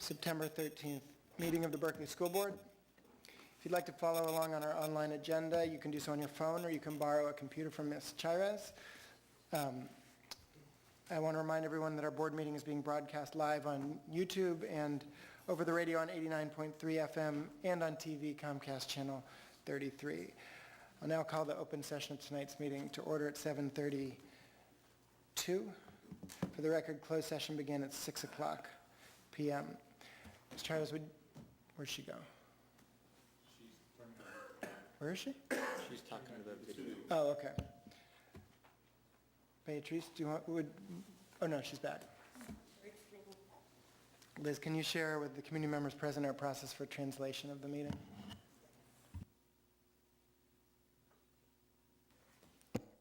September 13th meeting of the Berkeley School Board. If you'd like to follow along on our online agenda, you can do so on your phone or you can borrow a computer from Ms. Chires. I want to remind everyone that our board meeting is being broadcast live on YouTube and over the radio on 89.3 FM and on TV Comcast Channel 33. I'll now call the open session of tonight's meeting to order at 7:32. For the record, closed session began at 6 o'clock p.m. Ms. Chires, where'd she go? Where is she? She's talking to the video. Oh, okay. Beatrice, do you want, oh no, she's back. Liz, can you share with the community members present our process for translation of the meeting?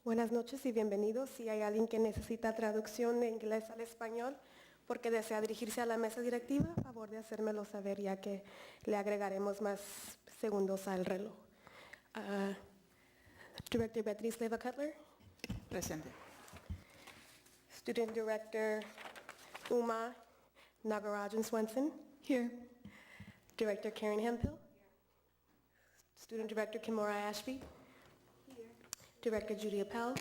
Buenas noches y bienvenidos. Si hay alguien que necesita traducción de inglés al español porque desea dirigirse a la mesa directiva, a favor de hacérmelo saber ya que le agregaremos más segundos al reloj. Director Beatriz Leva Cutler. Presente. Student Director Uma Nagarajan Swenson. Here. Director Karen Hemphill. Student Director Kimura Ashby. Here. Director Judy Appel.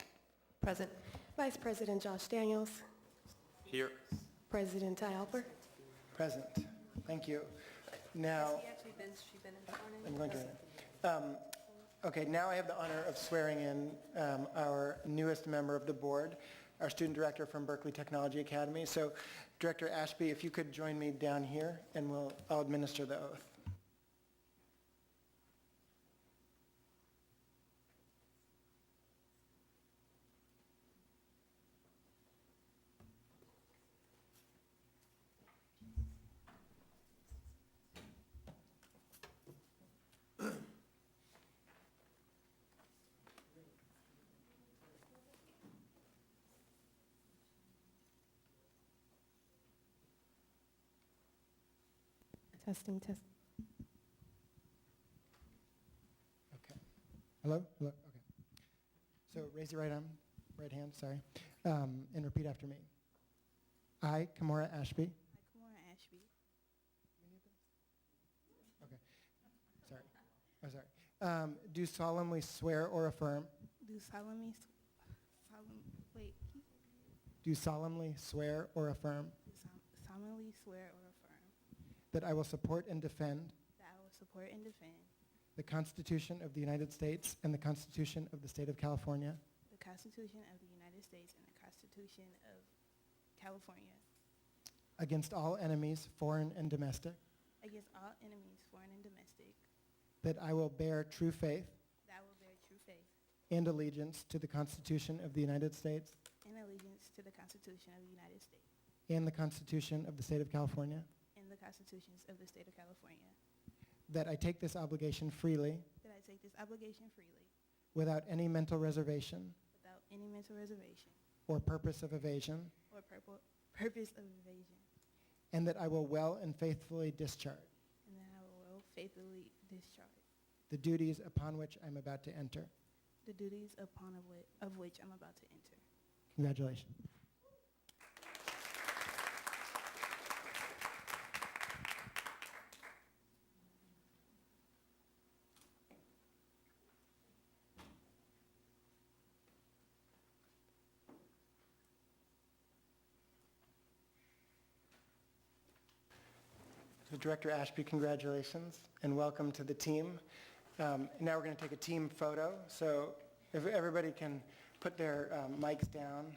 Present. Vice President Josh Daniels. Here. President Ty Alper. Present. Thank you. Now, I'm going to. Okay, now I have the honor of swearing in our newest member of the board, our student director from Berkeley Technology Academy. So, Director Ashby, if you could join me down here, and I'll administer the oath. Testing, test. Okay. Hello? Hello? Okay. So raise your right hand, sorry, and repeat after me. I, Kimura Ashby. I, Kimura Ashby. Okay. Sorry. Oh, sorry. Do solemnly swear or affirm. Do solemnly swear or affirm. Solemnly swear or affirm. That I will support and defend. That I will support and defend. The Constitution of the United States and the Constitution of the State of California. The Constitution of the United States and the Constitution of California. Against all enemies, foreign and domestic. Against all enemies, foreign and domestic. That I will bear true faith. That I will bear true faith. And allegiance to the Constitution of the United States. And allegiance to the Constitution of the United States. And the Constitution of the State of California. And the constitutions of the state of California. That I take this obligation freely. That I take this obligation freely. Without any mental reservation. Without any mental reservation. Or purpose of evasion. Or purpose of evasion. And that I will well and faithfully discharge. And that I will well faithfully discharge. The duties upon which I'm about to enter. The duties of which I'm about to enter. Congratulations. So Director Ashby, congratulations and welcome to the team. Now we're going to take a team photo. So if everybody can put their mics down,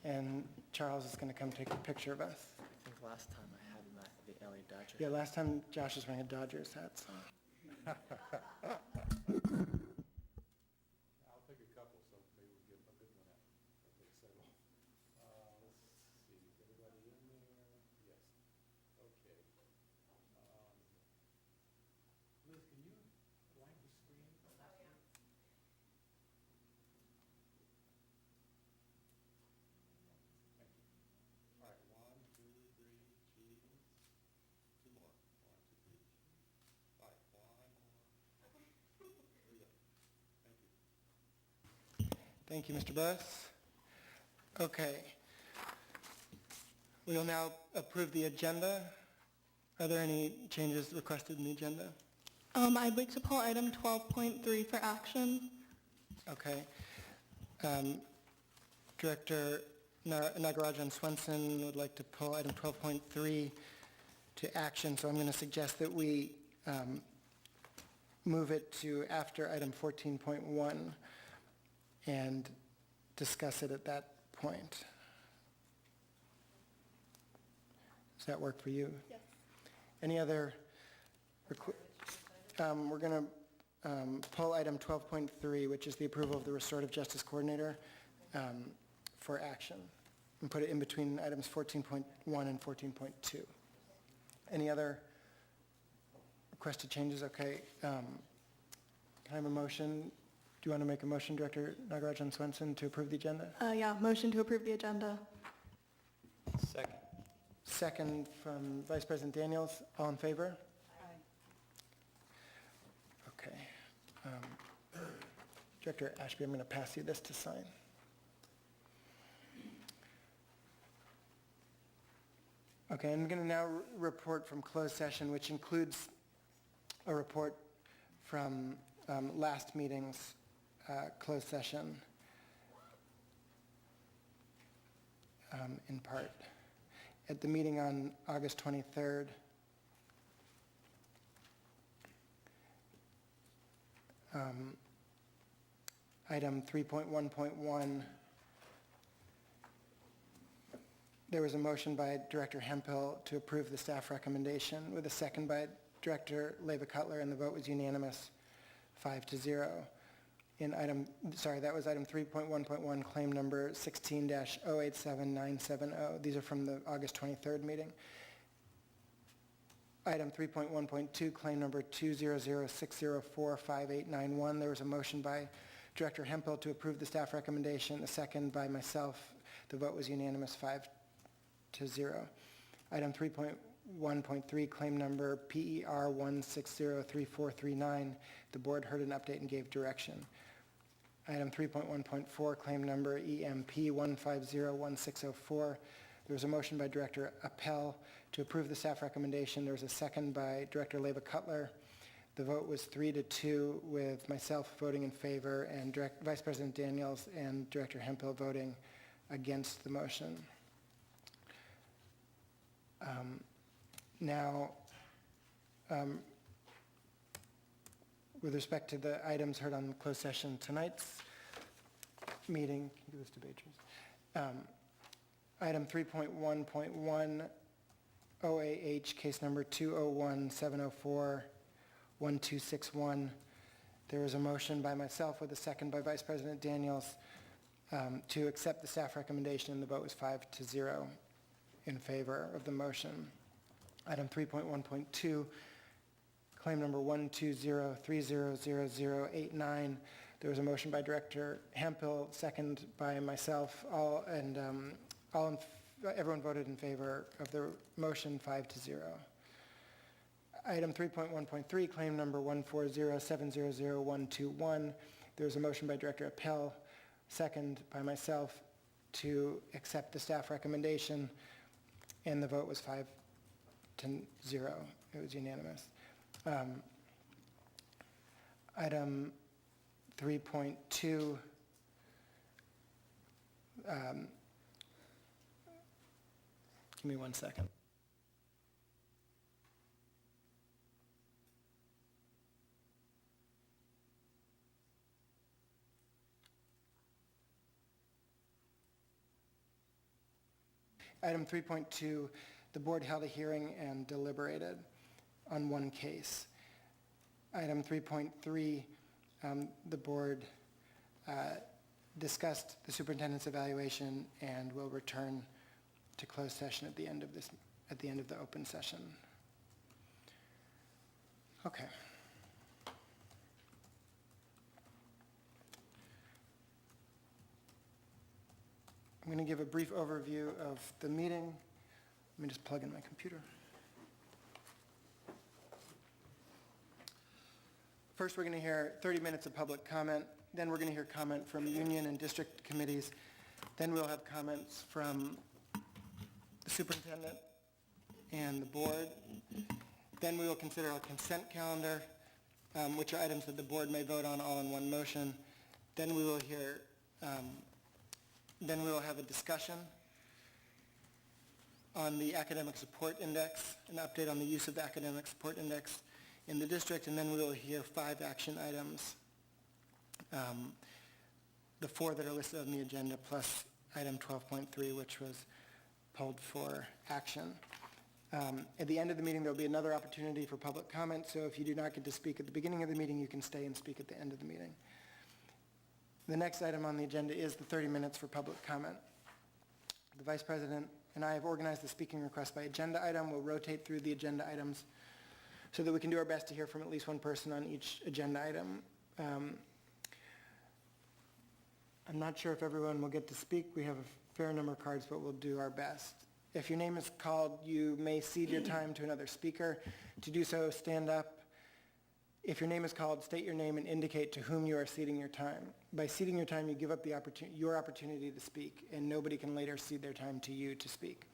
and Charles is going to come take a picture of us. I think last time I had the LA Dodgers. Yeah, last time Josh was wearing a Dodgers hat. So. I'll pick a couple, so maybe we'll get a good one out. I'll take several. Let's see, everybody in there? Yes. Okay. Liz, can you blank the screen? Oh, yeah. Thank you. All right, 1, 2, 3, cheese. 2 more. 1, 2, 3. 5, 1 more. There we go. Thank you. Thank you, Mr. Buss. Okay. We will now approve the agenda. Are there any changes requested in the agenda? I'd like to pull item 12.3 for action. Okay. Director Nagarajan Swenson would like to pull item 12.3 to action, so I'm going to suggest that we move it to after item 14.1 and discuss it at that point. Does that work for you? Yes. Any other, we're going to pull item 12.3, which is the approval of the Restorative Justice Coordinator for action, and put it in between items 14.1 and 14.2. Any other requested changes? Okay. Can I have a motion? Do you want to make a motion, Director Nagarajan Swenson, to approve the agenda? Yeah, motion to approve the agenda. Second. Second from Vice President Daniels. All in favor? Okay. Director Ashby, I'm going to pass you this to sign. Okay, I'm going to now report from closed session, which includes a report from last meeting's closed session in part. At the meeting on August 23rd, item 3.1.1, there was a motion by Director Hemphill to approve the staff recommendation with a second by Director Leva-Cutler, and the vote was unanimous, 5-0. That was item 3.1.1, claim number 16-087970. These are from the August 23rd meeting. Item 3.1.2, claim number 200-604-5891. There was a motion by Director Hemphill to approve the staff recommendation, a second by myself. The vote was unanimous, 5-0. Item 3.1.3, claim number PER 1603439. The board heard an update and gave direction. Item 3.1.4, claim number EMP 1501604. There was a motion by Director Appel to approve the staff recommendation. There was a second by Director Leva-Cutler. The vote was 3-2, with myself voting in favor and Vice President Daniels and Director Hemphill voting against the motion. Now, with respect to the items heard on closed session tonight's meeting, can you give this to Beatrice? Item 3.1.1, OAH, case number 201-704-1261. There was a motion by myself with a second by Vice President Daniels to accept the staff recommendation, and the vote was 5-0 in favor of the motion. Item 3.1.2, claim number 120300089. There was a motion by Director Hemphill, second by myself, everyone voted in favor of the motion, 5-0. Item 3.1.3, claim number 140700121. There was a motion by Director Appel, second by myself, to accept the staff recommendation, and the vote was 5-0. It was unanimous. Item 3.2, give me 1 second. Item 3.2, the board held a hearing and deliberated on one case. Item 3.3, the board discussed the superintendent's evaluation and will return to closed session at the end of the open session. Okay. I'm going to give a brief overview of the meeting. Let me just plug in my computer. First, we're going to hear 30 minutes of public comment. Then we're going to hear comment from union and district committees. Then we'll have comments from the superintendent and and the board. Then we will consider our consent calendar, which are items that the board may vote on all in one motion. Then we will have a discussion on the Academic Support Index, an update on the use of the Academic Support Index in the district, and then we will hear 5 action items, the 4 that are listed on the agenda, plus item 12.3, which was pulled for action. At the end of the meeting, there will be another opportunity for public comment, so if you do not get to speak at the beginning of the meeting, you can stay and speak at the end of the meeting. The next item on the agenda is the 30 minutes for public comment. The Vice President and I have organized the speaking request by agenda item. We'll rotate through the agenda items so that we can do our best to hear from at least one person on each agenda item. I'm not sure if everyone will get to speak. We have a fair number of cards, but we'll do our best. If your name is called, you may cede your time to another speaker. To do so, stand up. If your name is called, state your name and indicate to whom you are ceding your time. By ceding your time, you give up your opportunity to speak, and nobody can later cede their time to you to speak.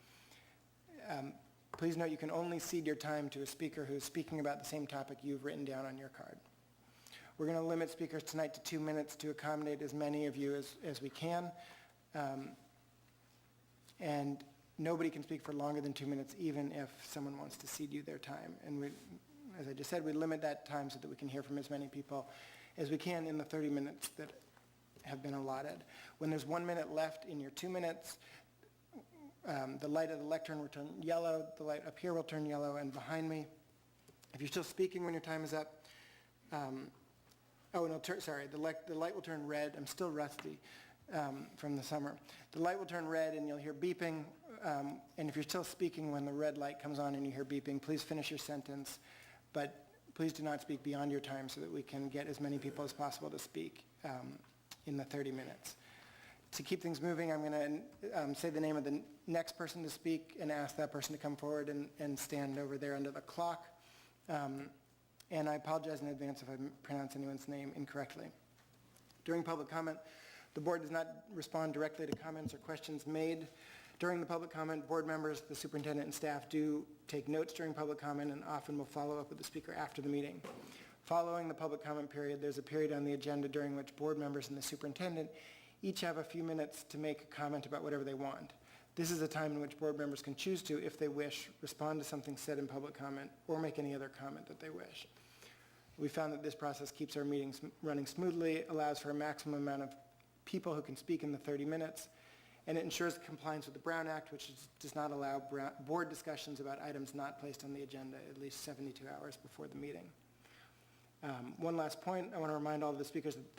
Please note you can only cede your time to a speaker who is speaking about the same topic you've written down on your card. We're going to limit speakers tonight to 2 minutes to accommodate as many of you as we can. And nobody can speak for longer than 2 minutes, even if someone wants to cede you their time. And as I just said, we limit that time so that we can hear from as many people as we can in the 30 minutes that have been allotted. When there's 1 minute left in your 2 minutes, the light of the lectern will turn yellow, the light up here will turn yellow, and behind me, if you're still speaking when your time is up, the light will turn red. I'm still rusty from the summer. The light will turn red and you'll hear beeping, and if you're still speaking when the red light comes on and you hear beeping, please finish your sentence, but please do not speak beyond your time so that we can get as many people as possible to speak in the 30 minutes. To keep things moving, I'm going to say the name of the next person to speak and ask that person to come forward and stand over there under the clock. And I apologize in advance if I pronounce anyone's name incorrectly. During public comment, the board does not respond directly to comments or questions made. During the public comment, board members, the superintendent, and staff do take notes during public comment and often will follow up with the speaker after the meeting. Following the public comment period, there's a period on the agenda during which board members and the superintendent each have a few minutes to make a comment about whatever they want. This is a time in which board members can choose to, if they wish, respond to something said in public comment or make any other comment that they wish. We found that this process keeps our meetings running smoothly, allows for a maximum amount of people who can speak in the 30 minutes, and it ensures compliance with the Brown Act, which does not allow board discussions about items not placed on the agenda at least 72 hours before the meeting. One last point, I want to remind all of the speakers that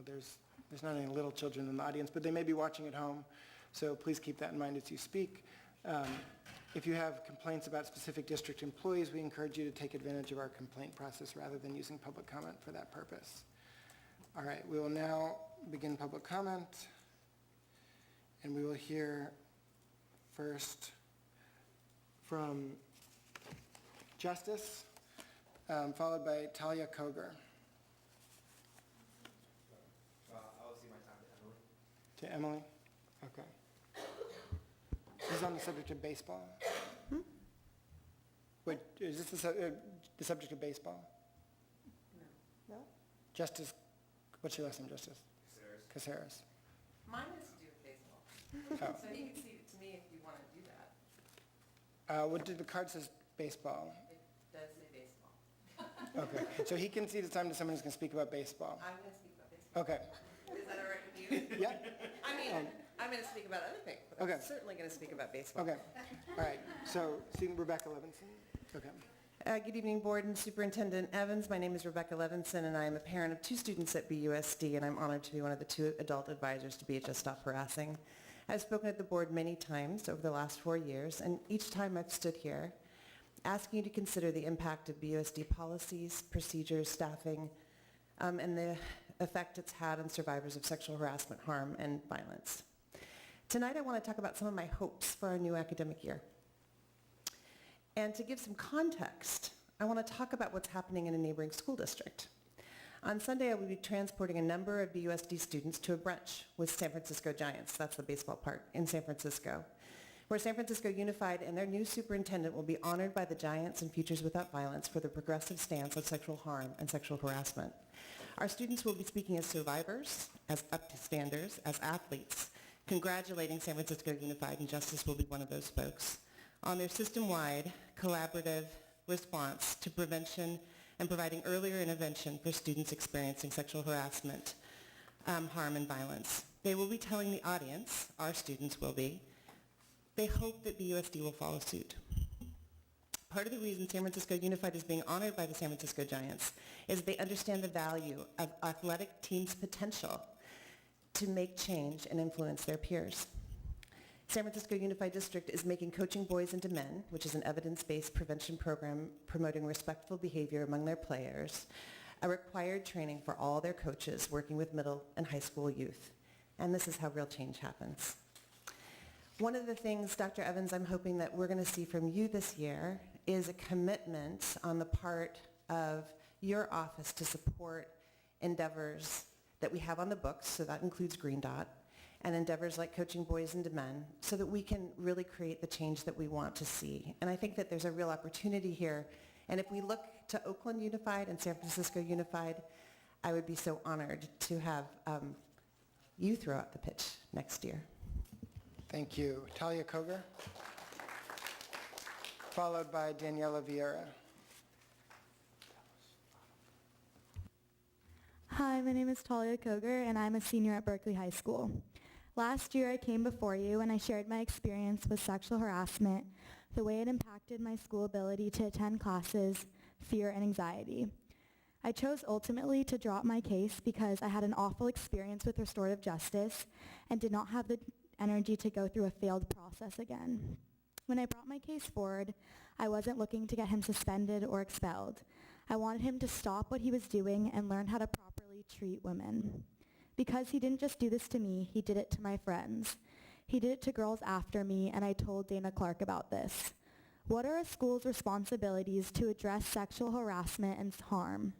there's not any little children in the audience, but they may be watching at home, so please keep that in mind as you speak. If you have complaints about specific district employees, we encourage you to take advantage of our complaint process rather than using public comment for that purpose. All right, we will now begin public comment, and we will hear first from Justice, followed by Talia Coker. I'll see my time to Emily. To Emily? Okay. This is on the subject of baseball. Wait, is this the subject of baseball? No? Justice, what's your last name, Justice? Caceres. Mine has to do with baseball. Oh. So you can cede it to me if you want to do that. What did the card says baseball? It does say baseball. Okay, so he can cede his time to someone who's going to speak about baseball. I'm going to speak about baseball. Okay, Is that all right with you? yeah, I mean, I'm going to speak about other things, but Okay. I'm certainly going to speak about baseball. okay. All right, so Rebecca Levinson. Okay. Good evening, Board and Superintendent Evans. My name is Rebecca Levinson, and I am a parent of 2 students at BUSD, and I'm honored to be one of the 2 adult advisors to BHS Stop Harassing. I've spoken at the board many times over the last 4 years, and each time I've stood here asking you to consider the impact of BUSD policies, procedures, staffing, and the effect it's had on survivors of sexual harassment, harm, and violence. Tonight I want to talk about some of my hopes for our new academic year. And to give some context, I want to talk about what's happening in a neighboring school district. On Sunday, I will be transporting a number of BUSD students to a brunch with San Francisco Giants, that's the baseball part, in San Francisco. where San Francisco Unified and their new superintendent will be honored by the Giants and Futures Without Violence for their progressive stance on sexual harm and sexual harassment. Our students will be speaking as survivors, as upstanders, as athletes, congratulating San Francisco Unified, and Justice will be one of those folks, on their system-wide collaborative response to prevention and providing earlier intervention for students experiencing sexual harassment, harm, and violence. They will be telling the audience, our students will be, they hope that BUSD will follow suit. Part of the reason San Francisco Unified is being honored by the San Francisco Giants is they understand the value of athletic teams' potential to make change and influence their peers. San Francisco Unified District is making Coaching Boys into Men, which is an evidence-based prevention program promoting respectful behavior among their players, a required training for all their coaches working with middle and high school youth. And this is how real change happens. One of the things, Dr. Evans, I'm hoping that we're going to see from you this year is a commitment on the part of your office to support endeavors that we have on the books, so that includes Green Dot, and endeavors like Coaching Boys into Men, so that we can really create the change that we want to see. And I think that there's a real opportunity here. And if we look to Oakland Unified and San Francisco Unified, I would be so honored to have you throw out the pitch next year. Thank you. Talia Coker, followed by Daniela Vieira. Hi, my name is Talia Coker, and I'm a senior at Berkeley High School. Last year, I came before you and I shared my experience with sexual harassment, the way it impacted my school ability to attend classes, fear, and anxiety. I chose ultimately to drop my case because I had an awful experience with restorative justice and did not have the energy to go through a failed process again. When I brought my case forward, I wasn't looking to get him suspended or expelled. I wanted him to stop what he was doing and learn how to properly treat women. Because he didn't just do this to me, he did it to my friends. He did it to girls after me, and I told Dana Clark about this. What are a school's responsibilities to address sexual harassment and harm?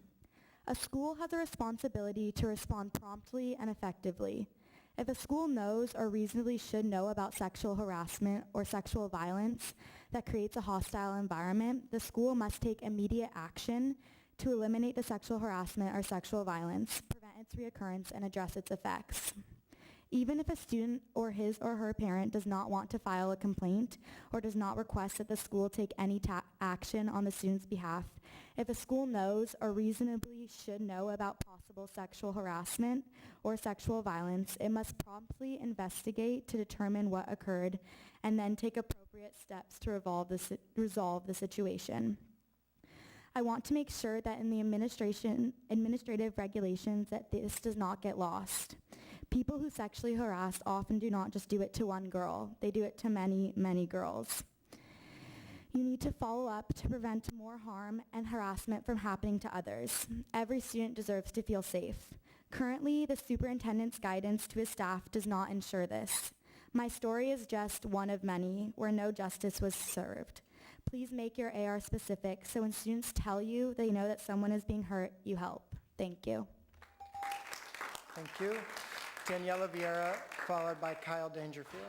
A school has a responsibility to respond promptly and effectively. If a school knows or reasonably should know about sexual harassment or sexual violence that creates a hostile environment, the school must take immediate action to eliminate the sexual harassment or sexual violence, prevent its reoccurrence, and address its effects. Even if a student or his or her parent does not want to file a complaint or does not request that the school take any action on the student's behalf, if a school knows or reasonably should know about possible sexual harassment or sexual violence, it must promptly investigate to determine what occurred and then take appropriate steps to resolve the situation. I want to make sure that in the administrative regulations that this does not get lost. People who sexually harass often do not just do it to one girl. They do it to many, many girls. You need to follow up to prevent more harm and harassment from happening to others. Every student deserves to feel safe. Currently, the superintendent's guidance to his staff does not ensure this. My story is just one of many where no justice was served. Please make your AR specific so when students tell you they know that someone is being hurt, you help. Thank you. Thank you. Daniela Vieira, followed by Kyla Dangerfield.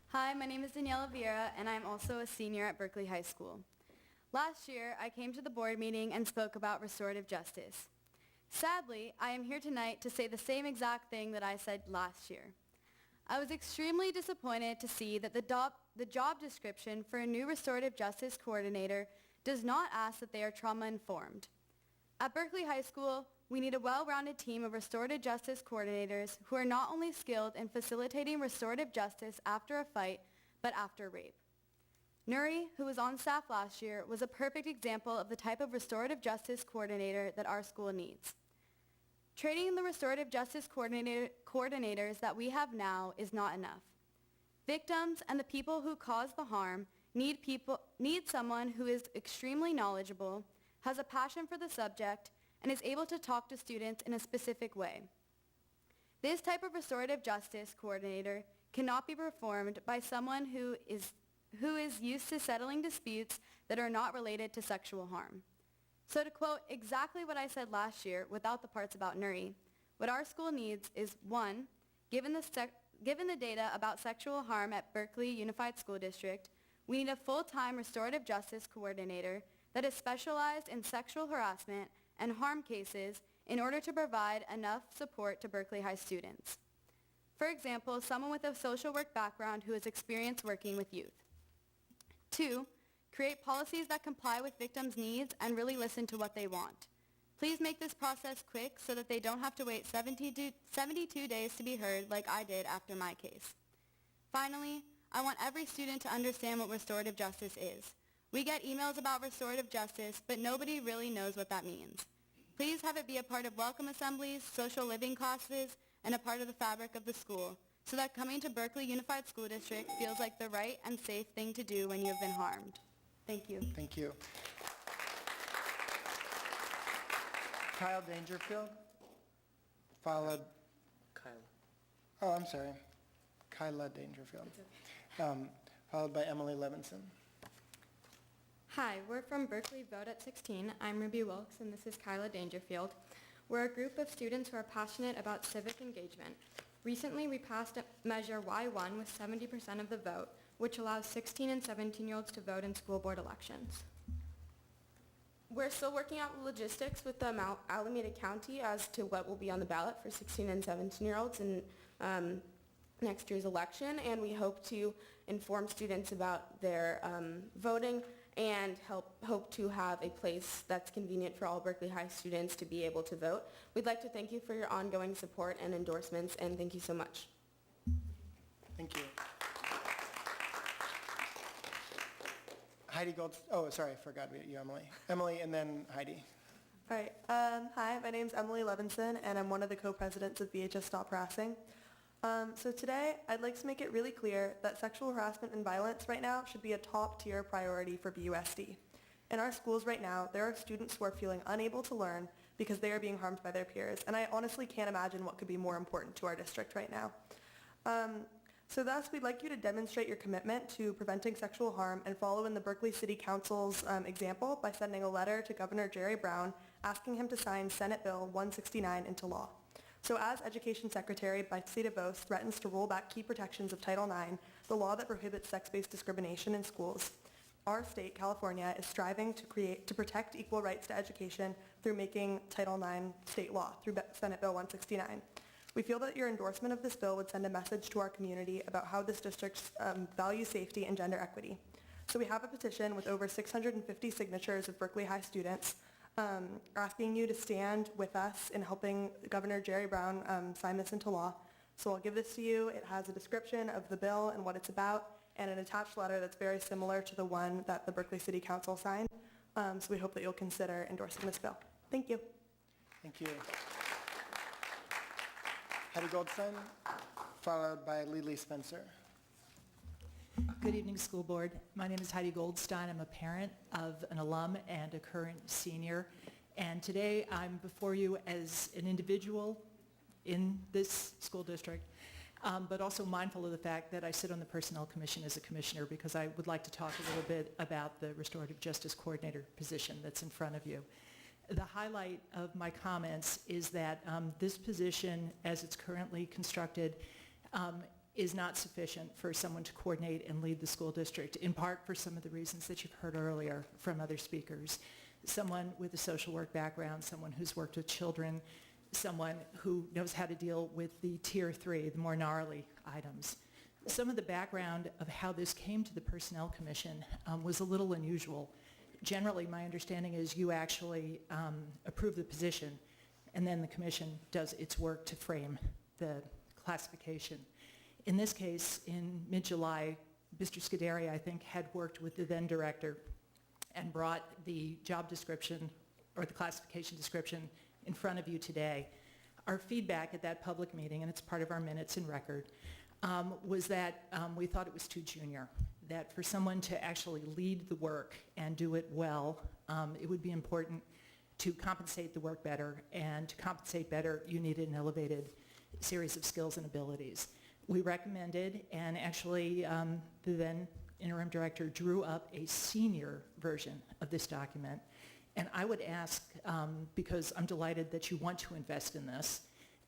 Hi, my name is Daniela Vieira, and I'm also a senior at Berkeley High School. Last year, I came to the board meeting and spoke about restorative justice. Sadly, I am here tonight to say the same exact thing that I said last year. I was extremely disappointed to see that the job description for a new restorative justice coordinator does not ask that they are trauma-informed. At Berkeley High School, we need a well-rounded team of restorative justice coordinators who are not only skilled in facilitating restorative justice after a fight, but after rape. Nuri, who was on staff last year, was a perfect example of the type of restorative justice coordinator that our school needs. Training the restorative justice coordinators that we have now is not enough. Victims and the people who cause the harm need someone who is extremely knowledgeable, has a passion for the subject, and is able to talk to students in a specific way. This type of restorative justice coordinator cannot be performed by someone who is used to settling disputes that are not related to sexual harm. So to quote exactly what I said last year without the parts about Nuri, what our school needs is 1, Given the data about sexual harm at Berkeley Unified School District, we need a full-time restorative justice coordinator that is specialized in sexual harassment and harm cases in order to provide enough support to Berkeley High students. For example, someone with a social work background who has experience working with youth. 2, create policies that comply with victims' needs and really listen to what they want. Please make this process quick so that they don't have to wait 72 days to be heard like I did after my case. Finally, I want every student to understand what restorative justice is. We get emails about restorative justice, but nobody really knows what that means. Please have it be a part of welcome assemblies, social living classes, and a part of the fabric of the school, so that coming to Berkeley Unified School District feels like the right and safe thing to do when you have been harmed. Thank you. Thank you. Kyla Dangerfield, followed... Kyla. Oh, I'm sorry. Kyla Dangerfield. Followed by Emily Levinson. Hi, we're from Berkeley Vote at 16. I'm Ruby Wilkes, and this is Kyla Dangerfield. We're a group of students who are passionate about civic engagement. Recently, we passed Measure Y1 with 70% of the vote, which allows 16 and 17-year-olds to vote in school board elections. We're still working out the logistics with the Alameda County as to what will be on the ballot for 16 and 17-year-olds in next year's election, and we hope to inform students about their voting and hope to have a place that's convenient for all Berkeley High students to be able to vote. We'd like to thank you for your ongoing support and endorsements, and thank you so much. Thank you. Heidi Goldstein. Oh, sorry, I forgot you, Emily. Emily, and then Heidi. All right. Hi, my name's Emily Levinson, and I'm one of the co-presidents of VHS Stop Harassing. So today, I'd like to make it really clear that sexual harassment and violence right now should be a top-tier priority for BUSD. In our schools right now, there are students who are feeling unable to learn because they are being harmed by their peers, and I honestly can't imagine what could be more important to our district right now. So thus, we'd like you to demonstrate your commitment to preventing sexual harm and follow in the Berkeley City Council's example by sending a letter to Governor Jerry Brown asking him to sign Senate Bill 169 into law. So as Education Secretary Betsy DeVos threatens to roll back key protections of Title IX, the law that prohibits sex-based discrimination in schools, our state, California, is striving to protect equal rights to education through making Title IX state law through Senate Bill 169. We feel that your endorsement of this bill would send a message to our community about how this district values safety and gender equity. So we have a petition with over 650 signatures of Berkeley High students asking you to stand with us in helping Governor Jerry Brown sign this into law. So I'll give this to you. It has a description of the bill and what it's about, and an attached letter that's very similar to the one that the Berkeley City Council signed. So we hope that you'll consider endorsing this bill. Thank you. Thank you. Heidi Goldstein, followed by Lily Spencer. Good evening, school board. My name is Heidi Goldstein. I'm a parent of an alum and a current senior. And today I'm before you as an individual in this school district, but also mindful of the fact that I sit on the Personnel Commission as a commissioner because I would like to talk a little bit about the Restorative Justice Coordinator position that's in front of you. The highlight of my comments is that this position, as it's currently constructed, is not sufficient for someone to coordinate and lead the school district, in part for some of the reasons that you've heard earlier from other speakers. Someone with a social work background, someone who's worked with children, someone who knows how to deal with the Tier 3, the more gnarly items. Some of the background of how this came to the Personnel Commission was a little unusual. Generally, my understanding is you actually approve the position, and then the commission does its work to frame the classification. In this case, in mid-July, Mr. Scuderi, I think, had worked with the then director and brought the job description or the classification description in front of you today. Our feedback at that public meeting, and it's part of our minutes and record, was that we thought it was too junior, that for someone to actually lead the work and do it well, it would be important to compensate the work better, and to compensate better, you needed an elevated series of skills and abilities. We recommended, and actually the then interim director drew up a senior version of this document. And I would ask, because I'm delighted that you want to invest in this,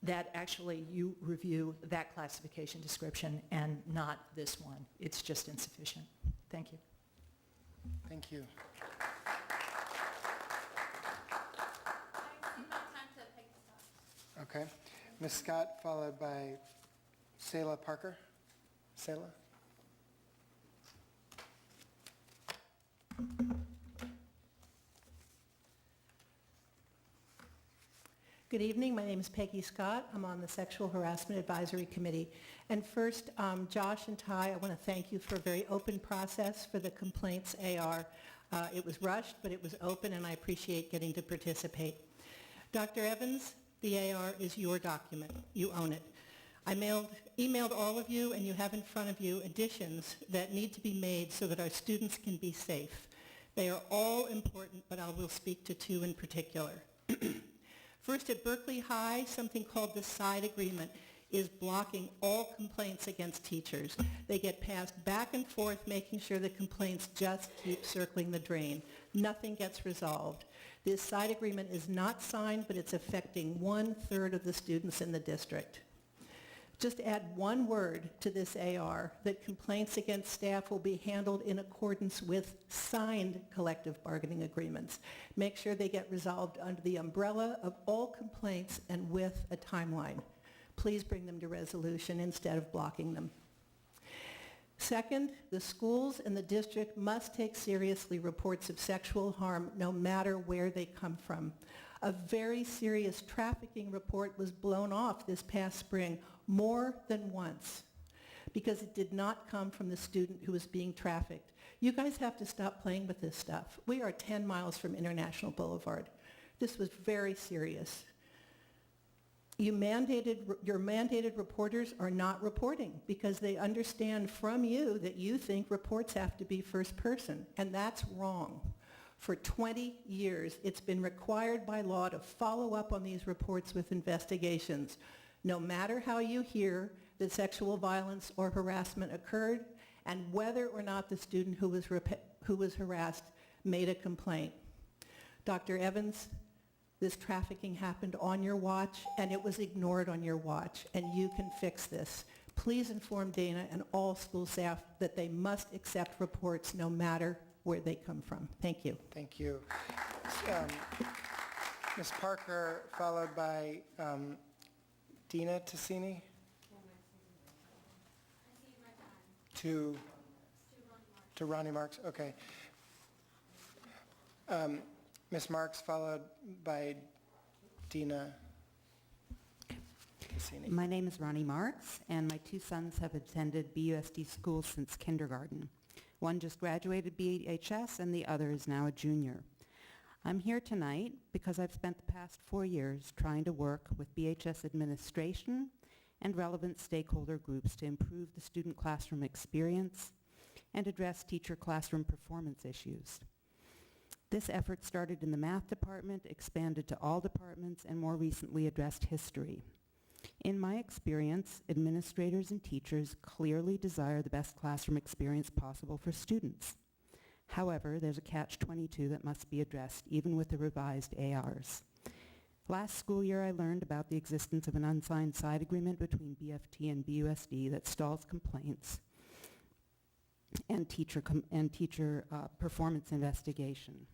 that actually you review that classification description and not this one. It's just insufficient. Thank you. Thank you. Okay. Ms. Scott, followed by Selah Parker. Selah? Good evening. My name is Peggy Scott. I'm on the Sexual Harassment Advisory Committee. And first, Josh and Ty, I want to thank you for a very open process for the complaints AR. It was rushed, but it was open, and I appreciate getting to participate. Dr. Evans, the AR is your document. You own it. I emailed all of you, and you have in front of you additions that need to be made so that our students can be safe. They are all important, but I will speak to two in particular. First, at Berkeley High, something called the side agreement is blocking all complaints against teachers. They get passed back and forth, making sure the complaints just keep circling the drain. Nothing gets resolved. This side agreement is not signed, but it's affecting 1/3 of the students in the district. Just add one word to this AR that complaints against staff will be handled in accordance with signed collective bargaining agreements. Make sure they get resolved under the umbrella of all complaints and with a timeline. Please bring them to resolution instead of blocking them. Second, the schools and the district must take seriously reports of sexual harm no matter where they come from. A very serious trafficking report was blown off this past spring more than once because it did not come from the student who was being trafficked. You guys have to stop playing with this stuff. We are 10 miles from International Boulevard. This was very serious. Your mandated reporters are not reporting because they understand from you that you think reports have to be first person, and that's wrong. For 20 years, it's been required by law to follow up on these reports with investigations, no matter how you hear that sexual violence or harassment occurred and whether or not the student who was harassed made a complaint. Dr. Evans, this trafficking happened on your watch and it was ignored on your watch, and you can fix this. Please inform Dana and all school staff that they must accept reports no matter where they come from. Thank you. Thank you. Ms. Parker, followed by Dina Tassini. To Ronnie Marks. Okay. Ms. Marks, followed by Dina Tassini. My name is Ronnie Marks, and my two sons have attended BUSD schools since kindergarten. One just graduated BHS, and the other is now a junior. I'm here tonight because I've spent the past 4 years trying to work with BHS administration and relevant stakeholder groups to improve the student classroom experience and address teacher classroom performance issues. This effort started in the math department, expanded to all departments, and more recently addressed history. In my experience, administrators and teachers clearly desire the best classroom experience possible for students. However, there's a catch-22 that must be addressed, even with the revised ARs. Last school year, I learned about the existence of an unsigned side agreement between BFT and BUSD that stalls complaints and teacher performance investigation.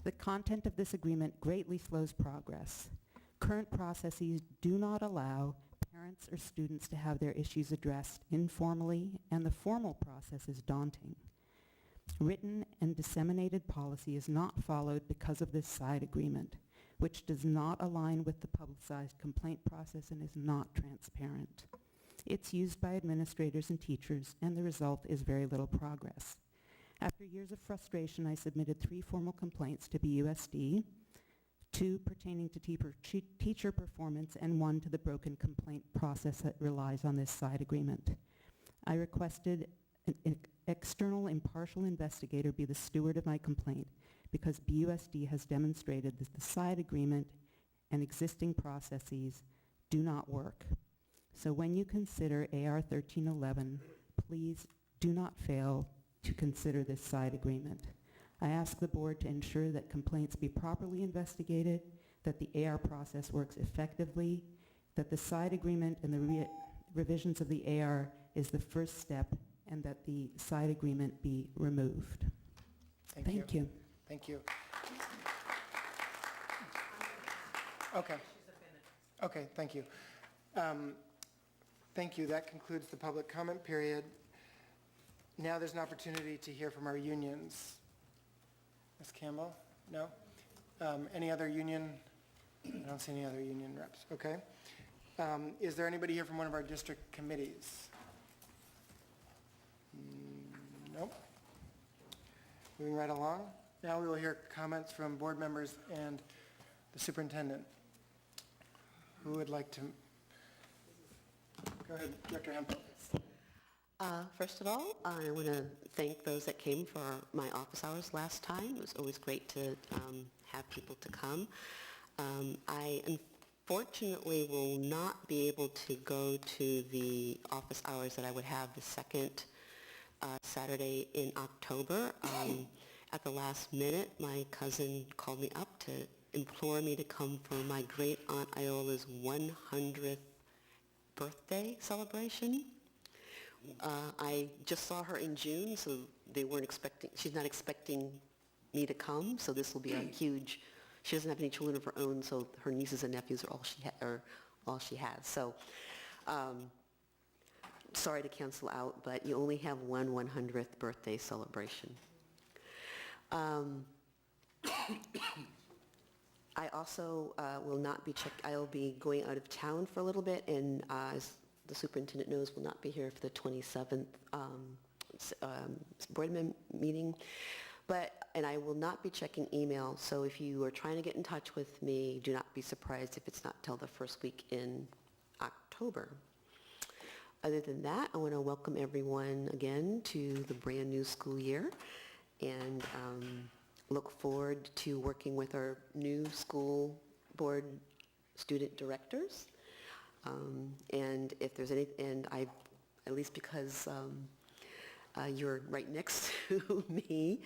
The content of this agreement greatly slows progress. Current processes do not allow parents or students to have their issues addressed informally, and the formal process is daunting. Written and disseminated policy is not followed because of this side agreement, which does not align with the publicized complaint process and is not transparent. It's used by administrators and teachers, and the result is very little progress. After years of frustration, I submitted 3 formal complaints to BUSD, 2 pertaining to teacher performance, and 1 to the broken complaint process that relies on this side agreement. I requested an external impartial investigator be the steward of my complaint because BUSD has demonstrated that the side agreement and existing processes do not work. So when you consider AR 1311, please do not fail to consider this side agreement. I ask the board to ensure that complaints be properly investigated, that the AR process works effectively, that the side agreement and the revisions of the AR is the first step, and that the side agreement be removed. Thank you. Thank you. Okay. Okay, thank you. Thank you. That concludes the public comment period. Now there's an opportunity to hear from our unions. Ms. Campbell? No? Any other union? I don't see any other union reps. Okay. Is there anybody here from one of our district committees? Nope. Moving right along. Now we will hear comments from board members and the superintendent. Who would like to? Go ahead, Director Hempel. First of all, I want to thank those that came for my office hours last time. It was always great to have people to come. I unfortunately will not be able to go to the office hours that I would have the second Saturday in October. At the last minute, my cousin called me up to implore me to come for my great aunt Iola's 100th birthday celebration. I just saw her in June, so she's not expecting me to come, so this will be a huge, she doesn't have any children of her own, so her nieces and nephews are all she has. So sorry to cancel out, but you only have one 100th birthday celebration. I also will not be I'll be going out of town for a little bit, and as the superintendent knows, will not be here for the 27th board meeting. And I will not be checking email, so if you are trying to get in touch with me, do not be surprised if it's not till the first week in October. Other than that, I want to welcome everyone again to the brand new school year, and look forward to working with our new school board student directors. And if there's any, and I, at least because you're right next to me,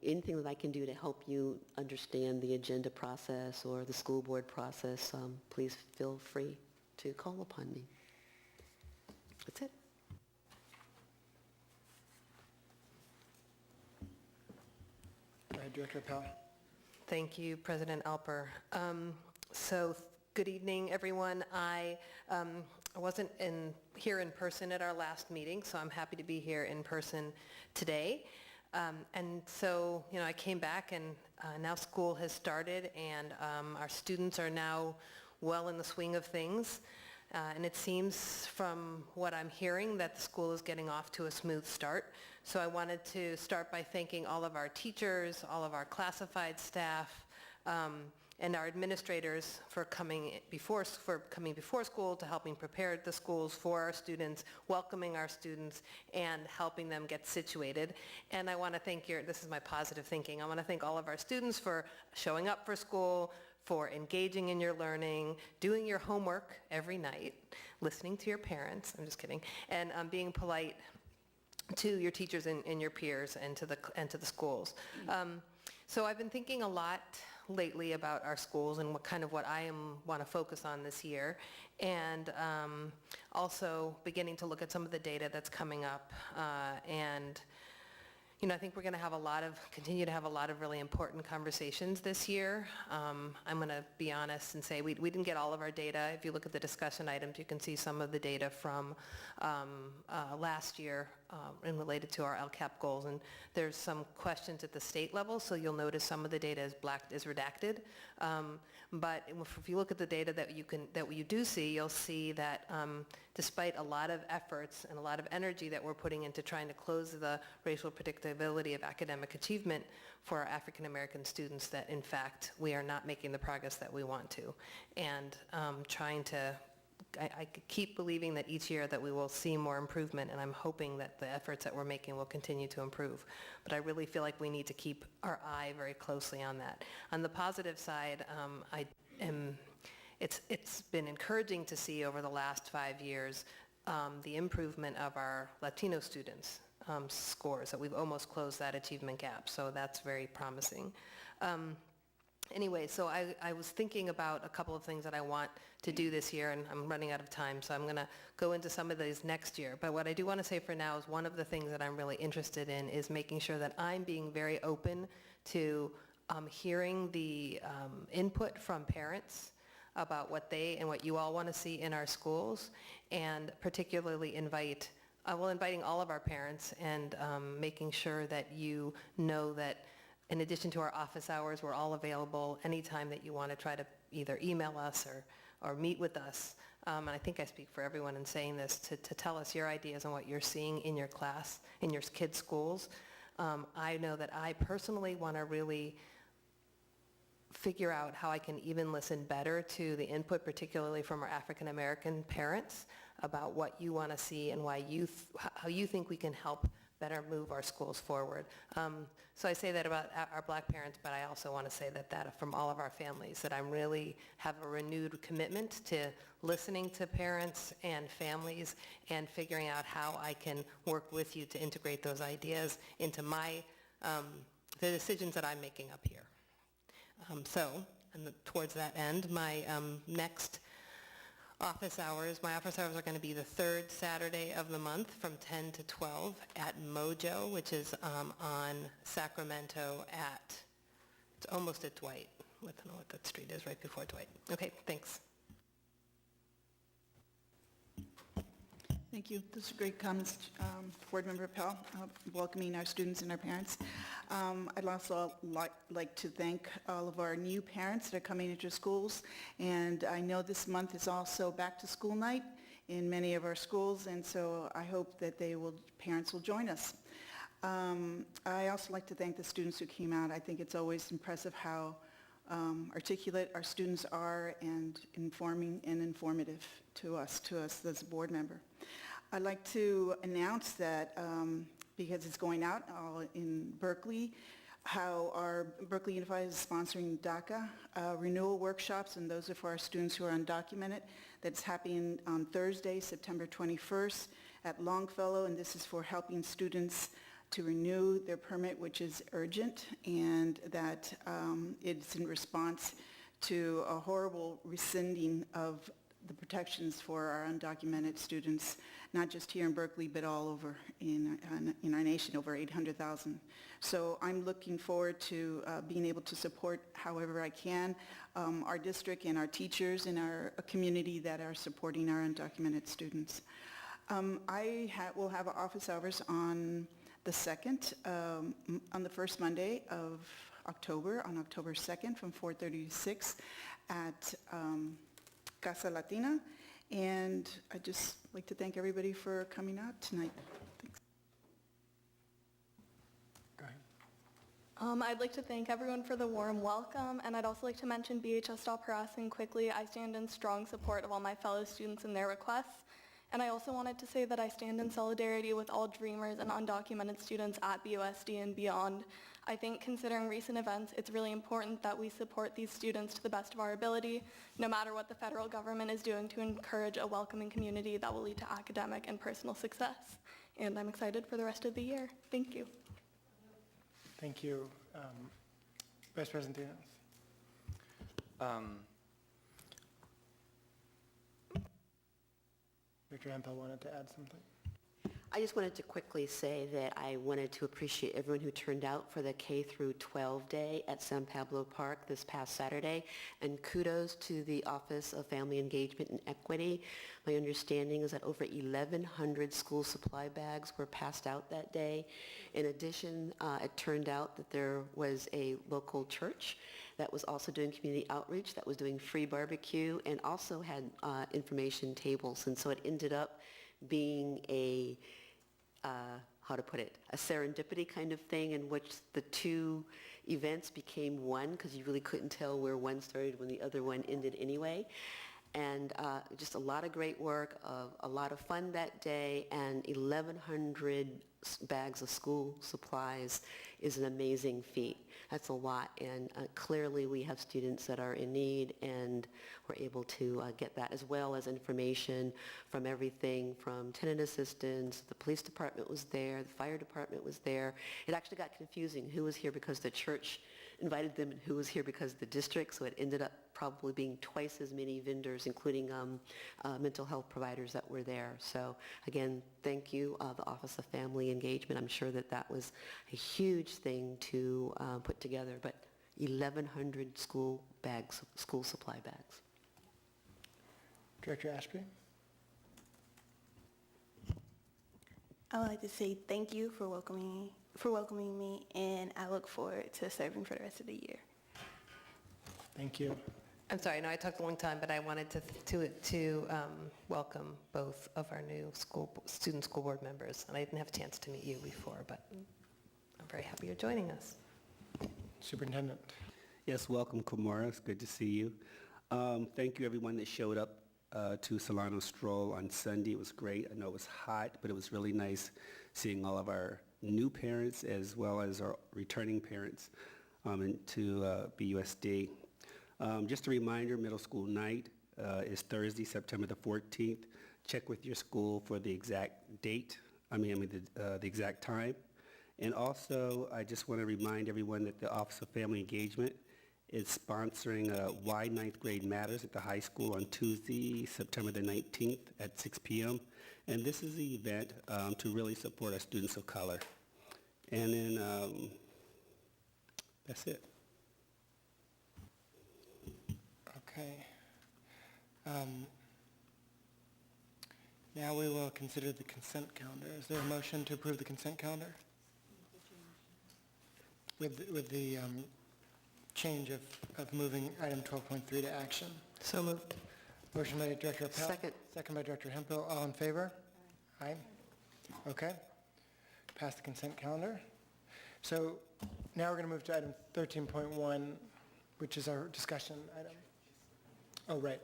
anything that I can do to help you understand the agenda process or the school board process, please feel free to call upon me. That's it. Go ahead, Director Appel. Thank you, President Alper. So good evening, everyone. I wasn't here in person at our last meeting, so I'm happy to be here in person today. And so, I came back, and now school has started, and our students are now well in the swing of things. And it seems from what I'm hearing that the school is getting off to a smooth start. So I wanted to start by thanking all of our teachers, all of our classified staff, and our administrators for coming before school to helping prepare the schools for our students, welcoming our students, and helping them get situated. And I want to thank this is my positive thinking, I want to thank all of our students for showing up for school, for engaging in your learning, doing your homework every night, listening to your parents, I'm just kidding, and being polite to your teachers and your peers and to the schools. So I've been thinking a lot lately about our schools and what I want to focus on this year, and also beginning to look at some of the data that's coming up, and I think we're going to continue to have a lot of really important conversations this year. I'm going to be honest and say we didn't get all of our data. If you look at the discussion items, you can see some of the data from last year and related to our LCAP goals. And there's some questions at the state level, so you'll notice some of the data is redacted. But if you look at the data that you do see, you'll see that despite a lot of efforts and a lot of energy that we're putting into trying to close the racial predictability of academic achievement for our African American students, that in fact we are not making the progress that we want to. And I keep believing that each year that we will see more improvement, and I'm hoping that the efforts that we're making will continue to improve. But I really feel like we need to keep our eye very closely on that. On the positive side, it's been encouraging to see over the last 5 years the improvement of our Latino students' scores, that we've almost closed that achievement gap, so that's very promising. Anyway, so I was thinking about a couple of things that I want to do this year, and I'm running out of time, so I'm going to go into some of these next year. But what I do want to say for now is one of the things that I'm really interested in is making sure that I'm being very open to hearing the input from parents about what they and what you all want to see in our schools, and particularly inviting all of our parents and making sure that you know that in addition to our office hours, we're all available anytime that you want to try to either email us or meet with us. And I think I speak for everyone in saying this, to tell us your ideas on what you're seeing in your class, in your kids' schools. I know that I personally want to really figure out how I can even listen better to the input, particularly from our African American parents, about what you want to see and why how you think we can help better move our schools forward. So I say that about our Black parents, but I also want to say that from all of our families, that I really have a renewed commitment to listening to parents and families and figuring out how I can work with you to integrate those ideas into the decisions that I'm making up here. Towards that end, my next office hours are going to be the third Saturday of the month from 10 to 12 at Mojo, which is on Sacramento it's almost at Dwight. I don't know what that street is right before Dwight. Okay, thanks. Thank you. Those are great comments, Board Member Pell, welcoming our students and our parents. I'd also like to thank all of our new parents that are coming into schools. And I know this month is also back to school night in many of our schools, and so I hope that parents will join us. I also like to thank the students who came out. I think it's always impressive how articulate our students are and informing and informative to us as a board member. I'd like to announce that, because it's going out in Berkeley, how our Berkeley Unified is sponsoring DACA renewal workshops, and those are for our students who are undocumented. That's happening on Thursday, September 21st at Longfellow, and this is for helping students to renew their permit, which is urgent, and that it's in response to a horrible rescinding of the protections for our undocumented students, not just here in Berkeley, but all over in our nation, over 800,000. So I'm looking forward to being able to support however I can our district and our teachers in our community that are supporting our undocumented students. I will have office hours on the 2nd, on the first Monday of October, on October 2nd from 4:30 to 6 at Casa Latina, and I'd just like to thank everybody for coming out tonight. Thanks. Go ahead. I'd like to thank everyone for the warm welcome, and I'd also like to mention BHS Stop Harassing quickly. I stand in strong support of all my fellow students and their requests, and I also wanted to say that I stand in solidarity with all Dreamers and undocumented students at BUSD and beyond. I think considering recent events, it's really important that we support these students to the best of our ability, no matter what the federal government is doing to encourage a welcoming community that will lead to academic and personal success. And I'm excited for the rest of the year. Thank you. Thank you. Vice President Dunas. Dr. Hempel wanted to add something. I just wanted to quickly say that I wanted to appreciate everyone who turned out for the K through 12 day at San Pablo Park this past Saturday, and kudos to the Office of Family Engagement and Equity. My understanding is that over 1,100 school supply bags were passed out that day. In addition, it turned out that there was a local church that was also doing community outreach, that was doing free barbecue, and also had information tables, and so it ended up being a a serendipity kind of thing, in which the two events became one, because you really couldn't tell where one started when the other one ended anyway. And just a lot of great work, a lot of fun that day, and 1,100 bags of school supplies is an amazing feat. That's a lot, and clearly we have students that are in need, and we're able to get that, as well as information from everything from tenant assistants. The police department was there, the fire department was there. It actually got confusing who was here because the church invited them, who was here because of the district, so it ended up probably being twice as many vendors, including mental health providers that were there. So again, thank you, the Office of Family Engagement. I'm sure that that was a huge thing to put together, but 1,100 school supply bags. Director Ashby? I would like to say thank you for welcoming me, and I look forward to serving for the rest of the year. Thank you. I'm sorry, I know I talked a long time, but I wanted to welcome both of our new student school board members, and I didn't have a chance to meet you before, but I'm very happy you're joining us. Superintendent. Yes, welcome, Kumara. It's good to see you. Thank you, everyone that showed up to Solano Stroll on Sunday. It was great. I know it was hot, but it was really nice seeing all of our new parents as well as our returning parents to BUSD. Just a reminder, middle school night is Thursday, September the 14th. Check with your school for the exact date, the exact time. And also, I just want to remind everyone that the Office of Family Engagement is sponsoring Why Ninth Grade Matters at the high school on Tuesday, September the 19th at 6 p.m. And this is the event to really support our students of color. And then that's it. Okay. Now we will consider the consent calendar. Is there a motion to approve the consent calendar? With the change of moving item 12.3 to action. So moved. Motion by Director Appel. Second. Second by Director Hemphill. All in favor? Aye. Okay. Pass the consent calendar. So now we're going to move to item 13.1, which is our discussion item. Oh, right.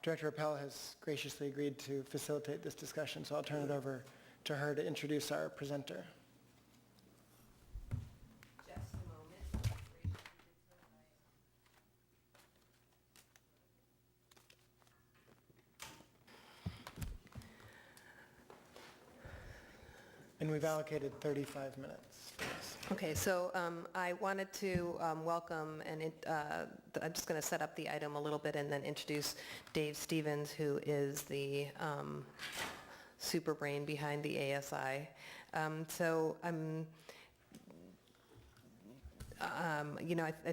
Director Appel has graciously agreed to facilitate this discussion, so I'll turn it over to her to introduce our presenter. And we've allocated 35 minutes for this. Okay, so I wanted to welcome, and I'm just going to set up the item a little bit and then introduce Dave Stevens, who is the super brain behind the ASI. I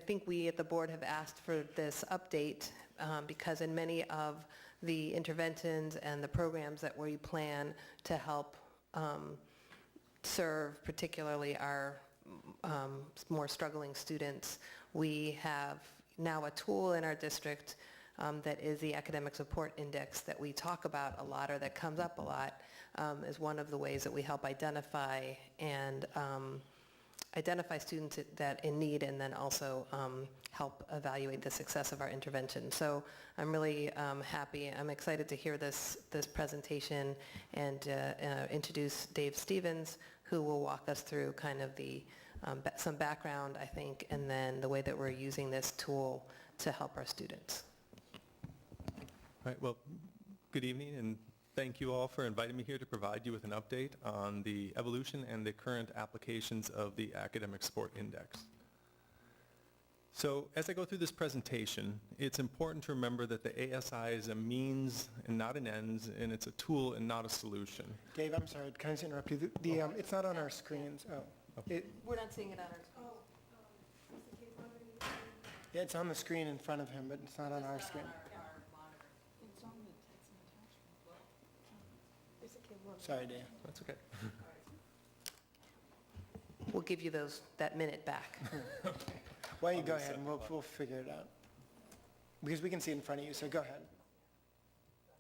think we at the board have asked for this update because in many of the interventions and the programs that we plan to help serve particularly our more struggling students, we have now a tool in our district that is the Academic Support Index that we talk about a lot, or that comes up a lot, is one of the ways that we help identify students that in need, and then also help evaluate the success of our intervention. So I'm really happy. I'm excited to hear this presentation and introduce Dave Stevens, who will walk us through kind of some background, I think, and then the way that we're using this tool to help our students. All right, well, good evening, and thank you all for inviting me here to provide you with an update on the evolution and the current applications of the Academic Support Index. So as I go through this presentation, it's important to remember that the ASI is a means and not an ends, and it's a tool and not a solution. Dave, I'm sorry, can I just interrupt you? It's not on our screens. We're not seeing it on our screen. Yeah, it's on the screen in front of him, but it's not on our screen. Sorry, Dave. That's okay. We'll give you that minute back. Why don't you go ahead and we'll figure it out. Because we can see it in front of you, so go ahead.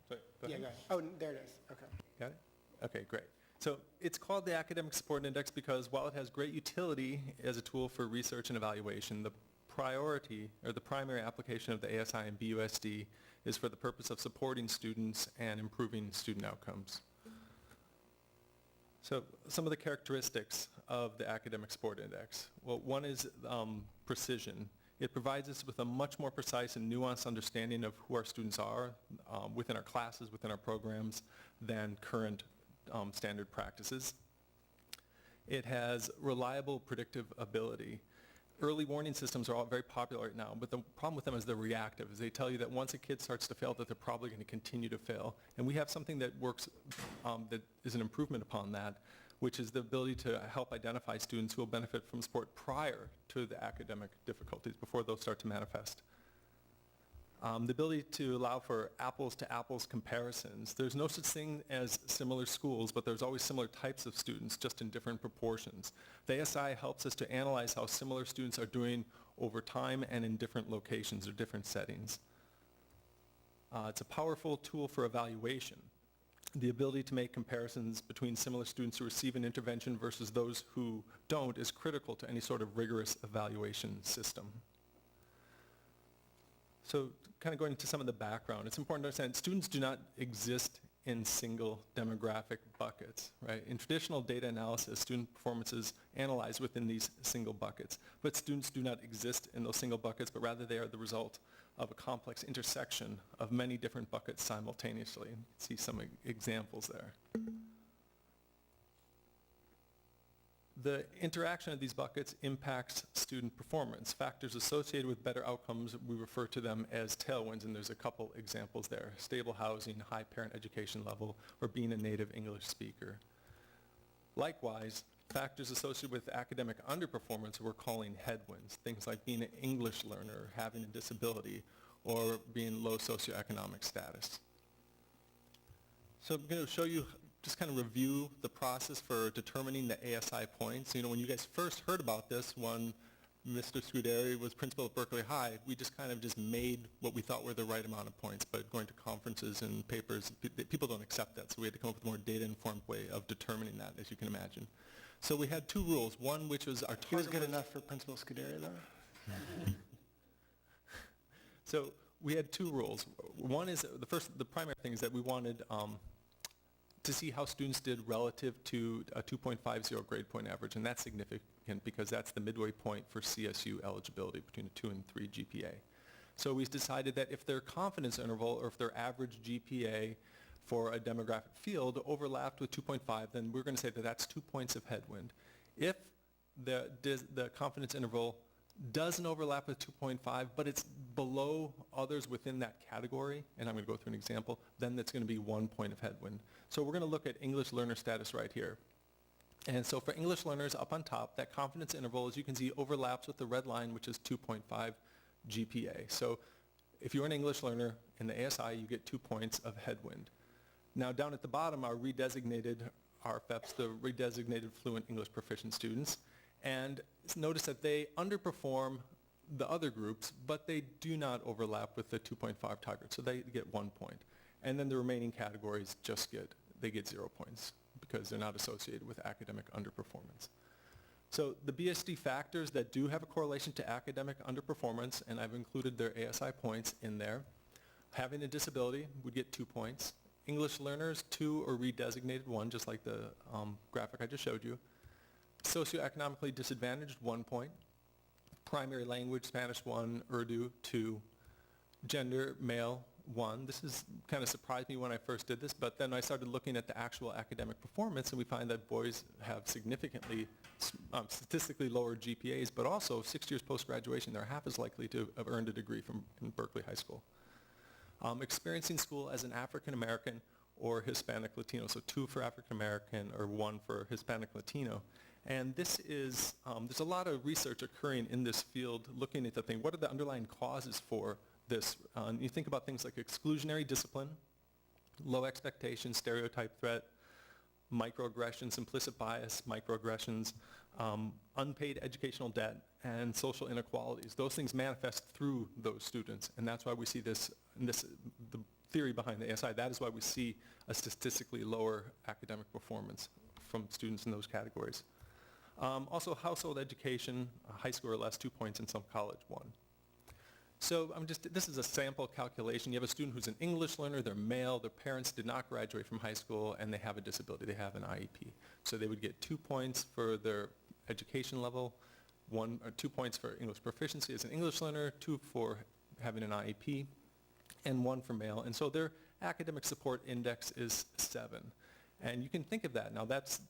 Sorry, go Yeah, ahead. go ahead. Oh, there it is. Okay. Got it? Okay, great. So it's called the Academic Support Index because while it has great utility as a tool for research and evaluation, the priority or the primary application of the ASI and BUSD is for the purpose of supporting students and improving student outcomes. So some of the characteristics of the Academic Support Index. Well, one is precision. It provides us with a much more precise and nuanced understanding of who our students are within our classes, within our programs, than current standard practices. It has reliable predictive ability. Early warning systems are all very popular right now, but the problem with them is they're reactive. Is they tell you that once a kid starts to fail, that they're probably going to continue to fail. And we have something that works, that is an improvement upon that, which is the ability to help identify students who will benefit from sport prior to the academic difficulties, before those start to manifest. The ability to allow for apples-to-apples comparisons. There's no such thing as similar schools, but there's always similar types of students, just in different proportions. The ASI helps us to analyze how similar students are doing over time and in different locations or different settings. It's a powerful tool for evaluation. The ability to make comparisons between similar students who receive an intervention versus those who don't is critical to any sort of rigorous evaluation system. So kind of going into some of the background, it's important to understand students do not exist in single demographic buckets, right? In traditional data analysis, student performance is analyzed within these single buckets, but students do not exist in those single buckets, but rather they are the result of a complex intersection of many different buckets simultaneously. You can see some examples there. The interaction of these buckets impacts student performance. Factors associated with better outcomes, we refer to them as tailwinds, and there's a couple examples there. Stable housing, high parent education level, or being a native English speaker. Likewise, factors associated with academic underperformance we're calling headwinds, things like being an English learner, having a disability, or being low socioeconomic status. So I'm going to show you, just kind of review the process for determining the ASI points. You know, when you guys first heard about this, when Mr. Scuderi was principal at Berkeley High, we just kind of just made what we thought were the right amount of points, but going to conferences and papers, people don't accept that, so we had to come up with a more data-informed way of determining that, as you can imagine. So we had two rules, one which was our target. He was good enough for Principal Scuderi, though. So we had two rules. One is, the primary thing is that we wanted to see how students did relative to a 2.50 grade point average, and that's significant because that's the midway point for CSU eligibility between a 2 and 3 GPA. So we decided that if their confidence interval or if their average GPA for a demographic field overlapped with 2.5, then we're going to say that that's 2 points of headwind. If the confidence interval doesn't overlap with 2.5, but it's below others within that category, and I'm going to go through an example, then that's going to be 1 point of headwind. So we're going to look at English learner status right here. And so for English learners up on top, that confidence interval, as you can see, overlaps with the red line, which is 2.5 GPA. So if you're an English learner in the ASI, you get 2 points of headwind. Now down at the bottom are redesignated RFEPs, the redesignated fluent English proficient students. And notice that they underperform the other groups, but they do not overlap with the 2.5 target, so they get 1 point. And then the remaining categories they get 0 points because they're not associated with academic underperformance. So the BSD factors that do have a correlation to academic underperformance, and I've included their ASI points in there. Having a disability would get 2 points. English learners, 2 or redesignated 1, just like the graphic I just showed you. Socioeconomically disadvantaged, 1 point. Primary language, Spanish 1, Urdu 2. Gender, male 1. This is kind of surprised me when I first did this, but then I started looking at the actual academic performance, and we find that boys have significantly statistically lower GPAs, but also 6 years post-graduation, they're half as likely to have earned a degree from Berkeley High School. Experiencing school as an African American or Hispanic Latino, so 2 for African American or 1 for Hispanic Latino. And this is, there's a lot of research occurring in this field looking at the thing, what are the underlying causes for this? You think about things like exclusionary discipline, low expectations, stereotype threat, microaggressions, implicit bias, microaggressions, unpaid educational debt, and social inequalities. Those things manifest through those students, and that's why we see this, the theory behind the ASI, that is why we see a statistically lower academic performance from students in those categories. Also, household education, high school or less, 2 points, and some college 1. So this is a sample calculation. You have a student who's an English learner, they're male, their parents did not graduate from high school, and they have a disability, they have an IEP. So they would get 2 points for their education level, 2 points for English proficiency as an English learner, 2 for having an IEP, and 1 for male. And so their academic support index is 7. And you can think of that. Now that's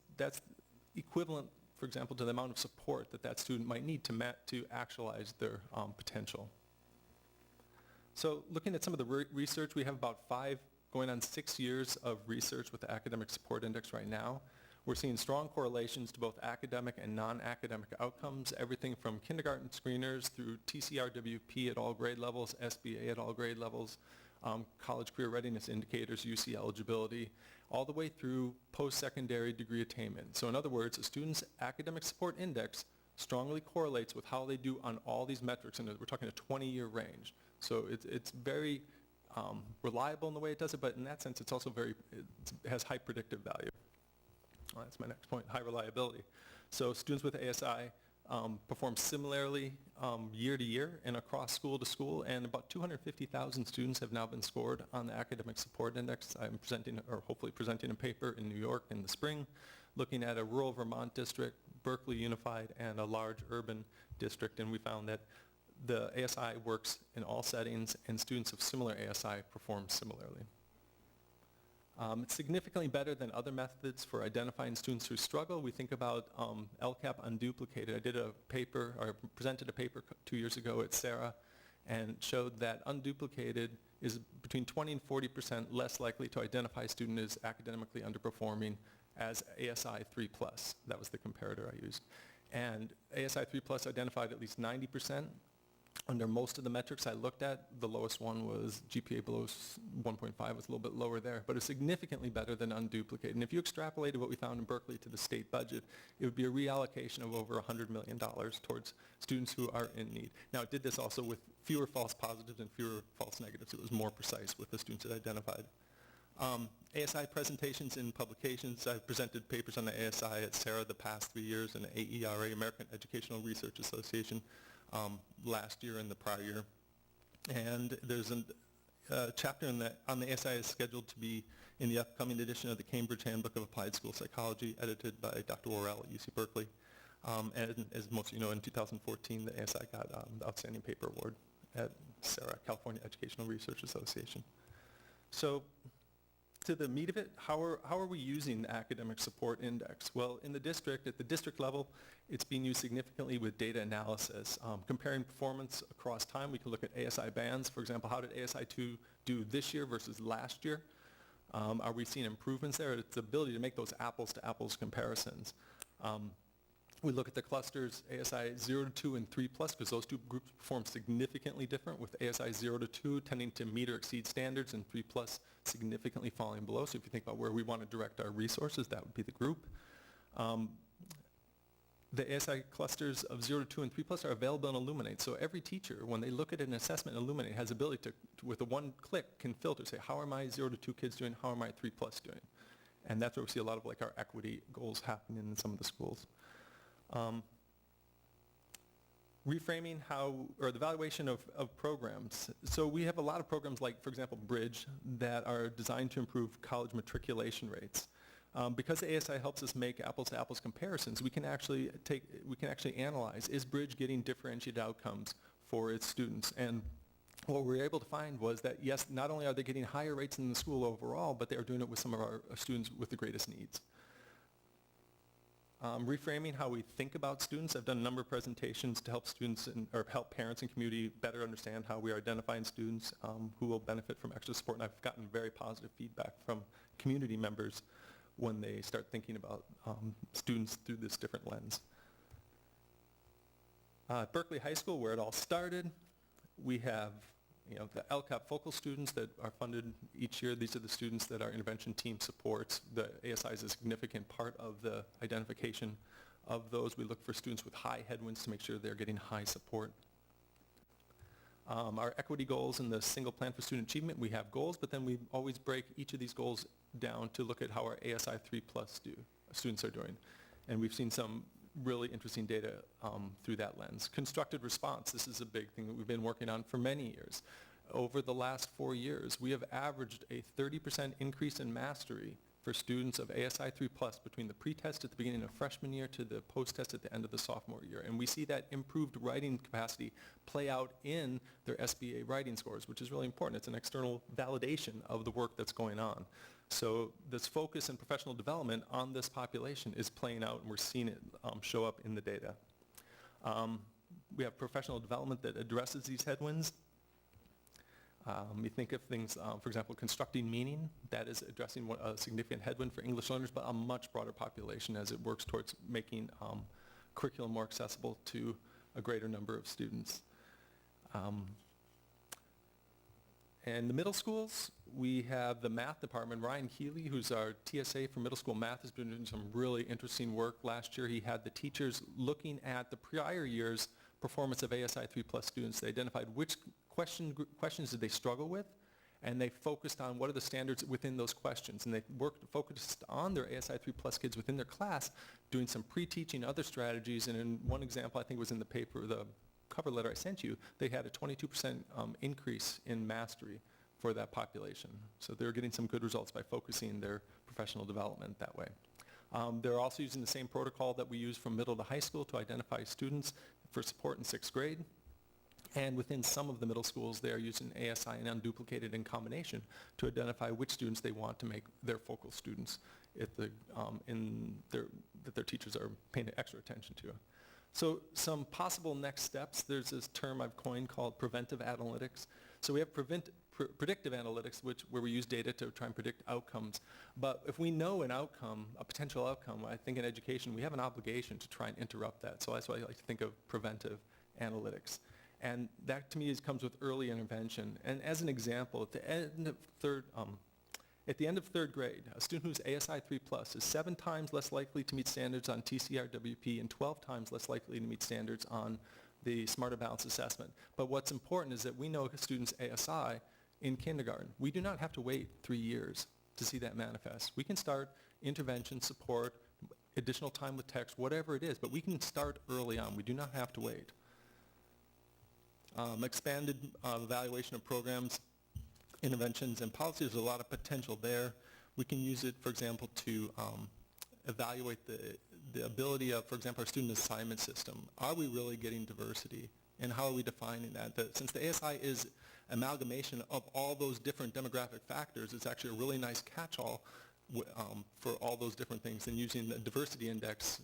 equivalent for example, to the amount of support that that student might need to actualize their potential. So looking at some of the research, we have about 5 going on 6 years of research with the Academic Support Index right now. We're seeing strong correlations to both academic and non-academic outcomes, everything from kindergarten screeners through TCRWP at all grade levels, SBA at all grade levels, college career readiness indicators, UC eligibility, all the way through post-secondary degree attainment. So in other words, a student's academic support index strongly correlates with how they do on all these metrics, and we're talking a 20-year range. So it's very reliable in the way it does it, but in that sense, it's also it has high predictive value. Well, that's my next point, high reliability. So students with ASI perform similarly year to year and across school to school, and about 250,000 students have now been scored on the Academic Support Index. I'm presenting, or hopefully presenting, a paper in New York in the spring, looking at a rural Vermont district, Berkeley Unified, and a large urban district, and we found that the ASI works in all settings, and students of similar ASI perform similarly. It's significantly better than other methods for identifying students who struggle. We think about LCAP unduplicated. I did a paper, or presented a paper 2 years ago at Sarah, and showed that unduplicated is between 20 and 40% less likely to identify a student as academically underperforming as ASI 3+. That was the comparator I used. And ASI 3+ identified at least 90%. Under most of the metrics I looked at, the lowest one was GPA below 1.5, was a little bit lower there, but it's significantly better than unduplicated. And if you extrapolated what we found in Berkeley to the state budget, it would be a reallocation of over $100 million towards students who are in need. Now, it did this also with fewer false positives and fewer false negatives. It was more precise with the students it identified. ASI presentations in publications. I've presented papers on the ASI at Sarah the past 3 years, and AERA, American Educational Research Association, last year and the prior year. And there's a chapter on the ASI is scheduled to be in the upcoming edition of the Cambridge Handbook of Applied School Psychology, edited by Dr. Worrell at UC Berkeley. And as most of you know, in 2014, the ASI got the Outstanding Paper Award at SARA, California Educational Research Association. So to the meat of it, how are we using the Academic Support Index? Well, in the district, at the district level, it's being used significantly with data analysis. Comparing performance across time, we can look at ASI bands. For example, how did ASI 2 do this year versus last year? Are we seeing improvements there? It's the ability to make those apples-to-apples comparisons. We look at the clusters ASI 0 to 2 and 3+, because those two groups perform significantly different, with ASI 0 to 2 tending to meet or exceed standards and 3+ significantly falling below. So if you think about where we want to direct our resources, that would be the group. The ASI clusters of 0 to 2 and 3+ are available in Illuminate. So every teacher, when they look at an assessment in Illuminate, has the ability to with a one click, can filter, say, how are my 0 to 2 kids doing? How are my 3+ doing? And that's where we see a lot of like our equity goals happening in some of the schools. Reframing the evaluation of programs. So we have a lot of programs like, for example, Bridge, that are designed to improve college matriculation rates. Because the ASI helps us make apples-to-apples comparisons, we can actually analyze, is Bridge getting differentiated outcomes for its students? And what we were able to find was that, yes, not only are they getting higher rates in the school overall, but they are doing it with some of our students with the greatest needs. Reframing how we think about students. I've done a number of presentations to help students or help parents and community better understand how we are identifying students who will benefit from extra support, and I've gotten very positive feedback from community members when they start thinking about students through this different lens. At Berkeley High School, where it all started, we have the LCAP focal students that are funded each year. These are the students that our intervention team supports. The ASI is a significant part of the identification of those. We look for students with high headwinds to make sure they're getting high support. Our equity goals in the single plan for student achievement, we have goals, but then we always break each of these goals down to look at how our ASI 3+ students are doing. And we've seen some really interesting data through that lens. Constructed response, this is a big thing that we've been working on for many years. Over the last 4 years, we have averaged a 30% increase in mastery for students of ASI 3+ between the pretest at the beginning of freshman year to the post-test at the end of the sophomore year. And we see that improved writing capacity play out in their SBA writing scores, which is really important. It's an external validation of the work that's going on. So this focus in professional development on this population is playing out, and we're seeing it show up in the data. We have professional development that addresses these headwinds. We think of things, for example, constructing meaning. That is addressing a significant headwind for English learners, but a much broader population as it works towards making curriculum more accessible to a greater number of students. In the middle schools, we have the math department. Ryan Healy, who's our TSA for middle school math, has been doing some really interesting work. Last year, he had the teachers looking at the prior year's performance of ASI 3+ students. They identified which questions did they struggle with, and they focused on what are the standards within those questions. And they focused on their ASI 3+ kids within their class, doing some pre-teaching, other strategies. And in one example, I think it was in the paper, the cover letter I sent you, they had a 22% increase in mastery for that population. So they're getting some good results by focusing their professional development that way. They're also using the same protocol that we use from middle to high school to identify students for support in 6th grade. And within some of the middle schools, they are using ASI and unduplicated in combination to identify which students they want to make their focal students that their teachers are paying extra attention to. So some possible next steps, there's this term I've coined called preventive analytics. So we have predictive analytics, where we use data to try and predict outcomes. But if we know an outcome, a potential outcome, I think in education we have an obligation to try and interrupt that. So that's why I like to think of preventive analytics. And that to me comes with early intervention. And as an example, at the end of third grade, a student who's ASI 3+ is 7 times less likely to meet standards on TCR-WP and 12 times less likely to meet standards on the Smarter Balanced Assessment. But what's important is that we know students' ASI in kindergarten. We do not have to wait 3 years to see that manifest. We can start intervention, support, additional time with text, whatever it is, but we can start early on. We do not have to wait. Expanded evaluation of programs, interventions, and policies. There's a lot of potential there. We can use it, for example, to evaluate the ability of, for example, our student assignment system. Are we really getting diversity? And how are we defining that? Since the ASI is amalgamation of all those different demographic factors, it's actually a really nice catch-all for all those different things. And using the diversity index,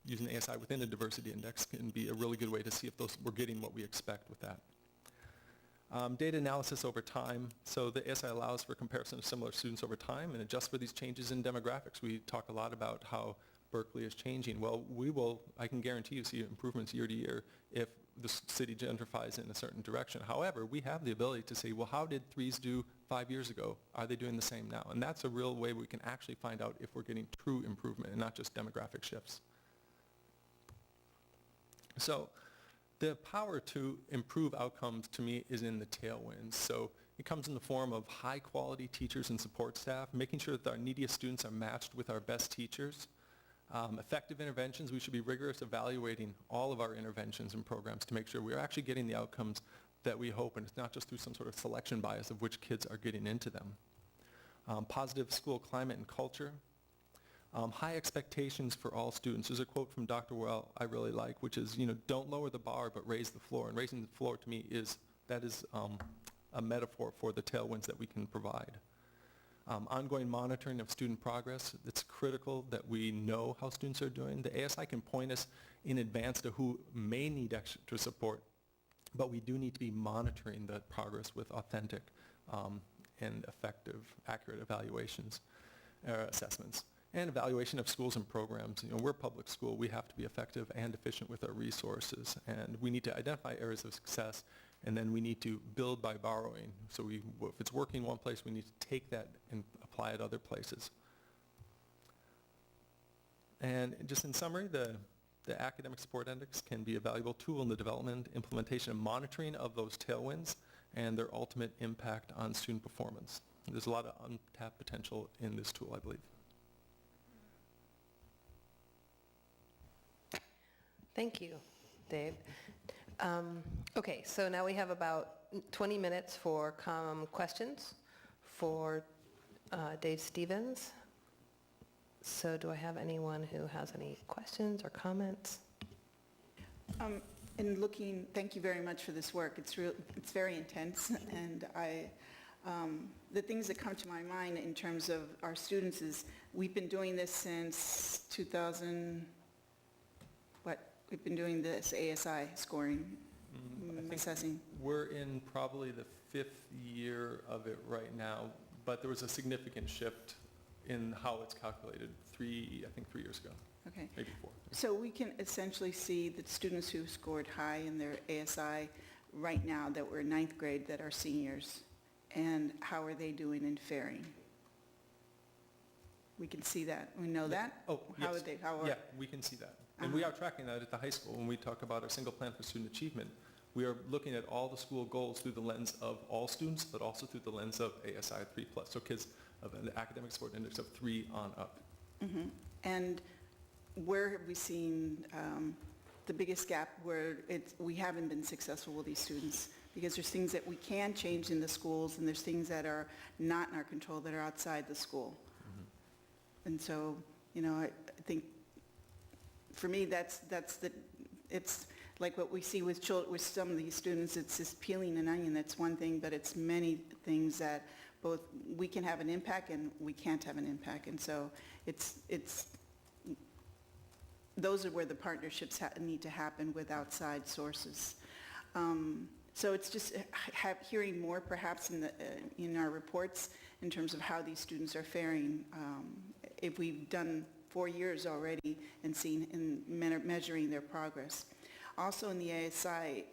using the ASI within the diversity index can be a really good way to see if we're getting what we expect with that. Data analysis over time. So the ASI allows for comparison of similar students over time and adjusts for these changes in demographics. We talk a lot about how Berkeley is changing. Well, I can guarantee you see improvements year to year if the city gentrifies in a certain direction. However, we have the ability to say, well, how did 3s do 5 years ago? Are they doing the same now? And that's a real way we can actually find out if we're getting true improvement and not just demographic shifts. So the power to improve outcomes, to me, is in the tailwinds. So it comes in the form of high-quality teachers and support staff, making sure that our neediest students are matched with our best teachers. Effective interventions, we should be rigorous evaluating all of our interventions and programs to make sure we're actually getting the outcomes that we hope, and it's not just through some sort of selection bias of which kids are getting into them. Positive school climate and culture. High expectations for all students. There's a quote from Dr. Well I really like, which is, don't lower the bar, but raise the floor. And raising the floor, to me, is a metaphor for the tailwinds that we can provide. Ongoing monitoring of student progress. It's critical that we know how students are doing. The ASI can point us in advance to who may need extra support, but we do need to be monitoring that progress with authentic and effective, accurate evaluations or assessments. And evaluation of schools and programs. We're a public school. We have to be effective and efficient with our resources. And we need to identify areas of success, and then we need to build by borrowing. So if it's working one place, we need to take that and apply it other places. And just in summary, the Academic Support Index can be a valuable tool in the development, implementation, and monitoring of those tailwinds and their ultimate impact on student performance. There's a lot of untapped potential in this tool, I believe. Thank you, Dave. Okay, so now we have about 20 minutes for questions for Dave Stevens. So do I have anyone who has any questions or comments? Thank you very much for this work. It's very intense, and the things that come to my mind in terms of our students is we've been doing this since 2000, we've been doing this ASI scoring, assessing. We're in probably the 5th year of it right now, but there was a significant shift in how it's calculated I think 3 years ago. Okay. Maybe 4. So we can essentially see the students who scored high in their ASI right now that were in 9th grade that are seniors, and how are they doing in faring? We can see that. We know that? Oh, How yes. are they? How are, Yeah, we can see that. And we are tracking that at the high school. When we talk about our single plan for student achievement, we are looking at all the school goals through the lens of all students, but also through the lens of ASI 3+, so kids of an academic support index of 3 on up. Mhm. And where have we seen the biggest gap where we haven't been successful with these students? Because there's things that we can change in the schools, and there's things that are not in our control that are outside the school. And so, I think for me, it's like what we see with some of these students, it's just peeling an onion. That's one thing, but it's many things that both we can have an impact and we can't have an impact. And so those are where the partnerships need to happen with outside sources. So it's just hearing more perhaps in our reports in terms of how these students are faring. If we've done 4 years already and seen in measuring their progress. Also in the ASI,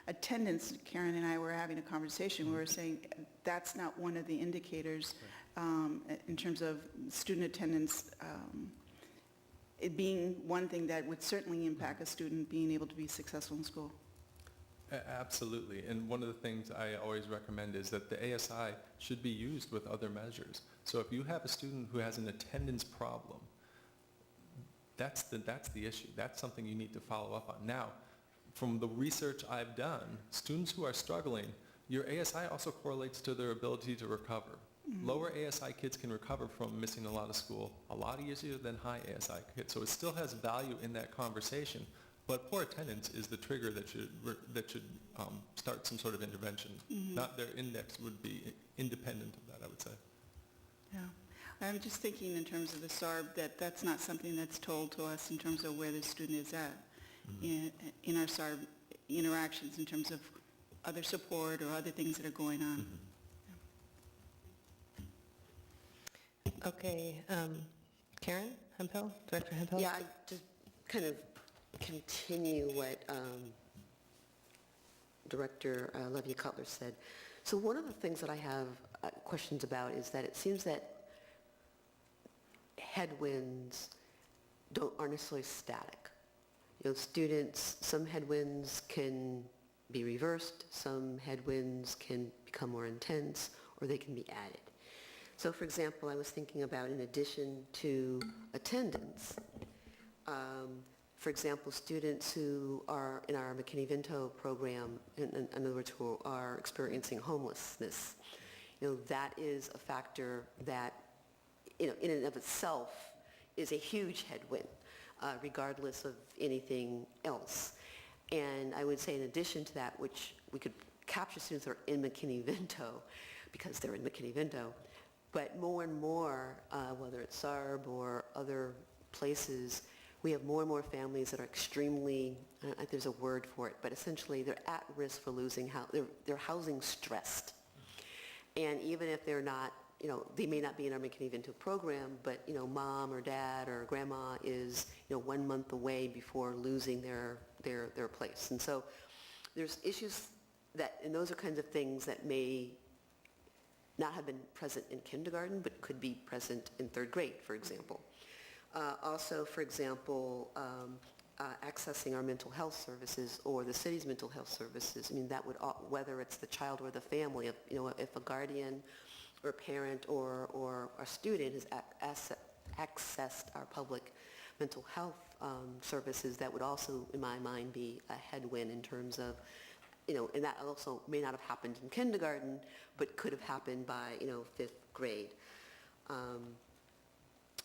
attendance, Karen and I were having a conversation, we were saying that's not one of the indicators in terms of student attendance, it being one thing that would certainly impact a student being able to be successful in school. Absolutely, and one of the things I always recommend is that the ASI should be used with other measures. So if you have a student who has an attendance problem, that's the issue. That's something you need to follow up on. Now, from the research I've done, students who are struggling, your ASI also correlates to their ability to recover. Mm-hmm. Lower ASI kids can recover from missing a lot of school a lot easier than high ASI kids. So it still has value in that conversation. But poor attendance is the trigger that should start some sort of intervention. Mm-hmm. Not their index would be independent of that, I would say. Yeah. I'm just thinking in terms of the SARB that's not something that's told to us in terms of where the student is at in our SARB interactions in terms of other support or other things that are going on. Mm-hmm. Okay. Karen Hempel, Director Hempel? Yeah, I just kind of continue what Director Levy Cutler said. So one of the things that I have questions about is that it seems that headwinds aren't necessarily static. Students, some headwinds can be reversed, some headwinds can become more intense, or they can be added. So for example, I was thinking about in addition to attendance, for example, students who are in our McKinney-Vento program, in other words, who are experiencing homelessness, that is a factor that, in and of itself is a huge headwind, regardless of anything else. And I would say in addition to that, which we could capture students that are in McKinney-Vento, because they're in McKinney-Vento, but more and more, whether it's SARB or other places, we have more and more families that are extremely, I don't know if there's a word for it, but essentially they're at risk for losing they're housing stressed. And even if they're not, they may not be in our McKinney-Vento program, but, mom or dad or grandma is, 1 month away before losing their place. And so there's issues and those are kinds of things that may not have been present in kindergarten, but could be present in 3rd grade, for example. Also, for example, accessing our mental health services or the city's mental health services. I mean, that would, whether it's the child or the family, if a guardian or a parent or a student has accessed our public mental health services, that would also, in my mind, be a headwind in terms of, and that also may not have happened in kindergarten, but could have happened by, 5th grade.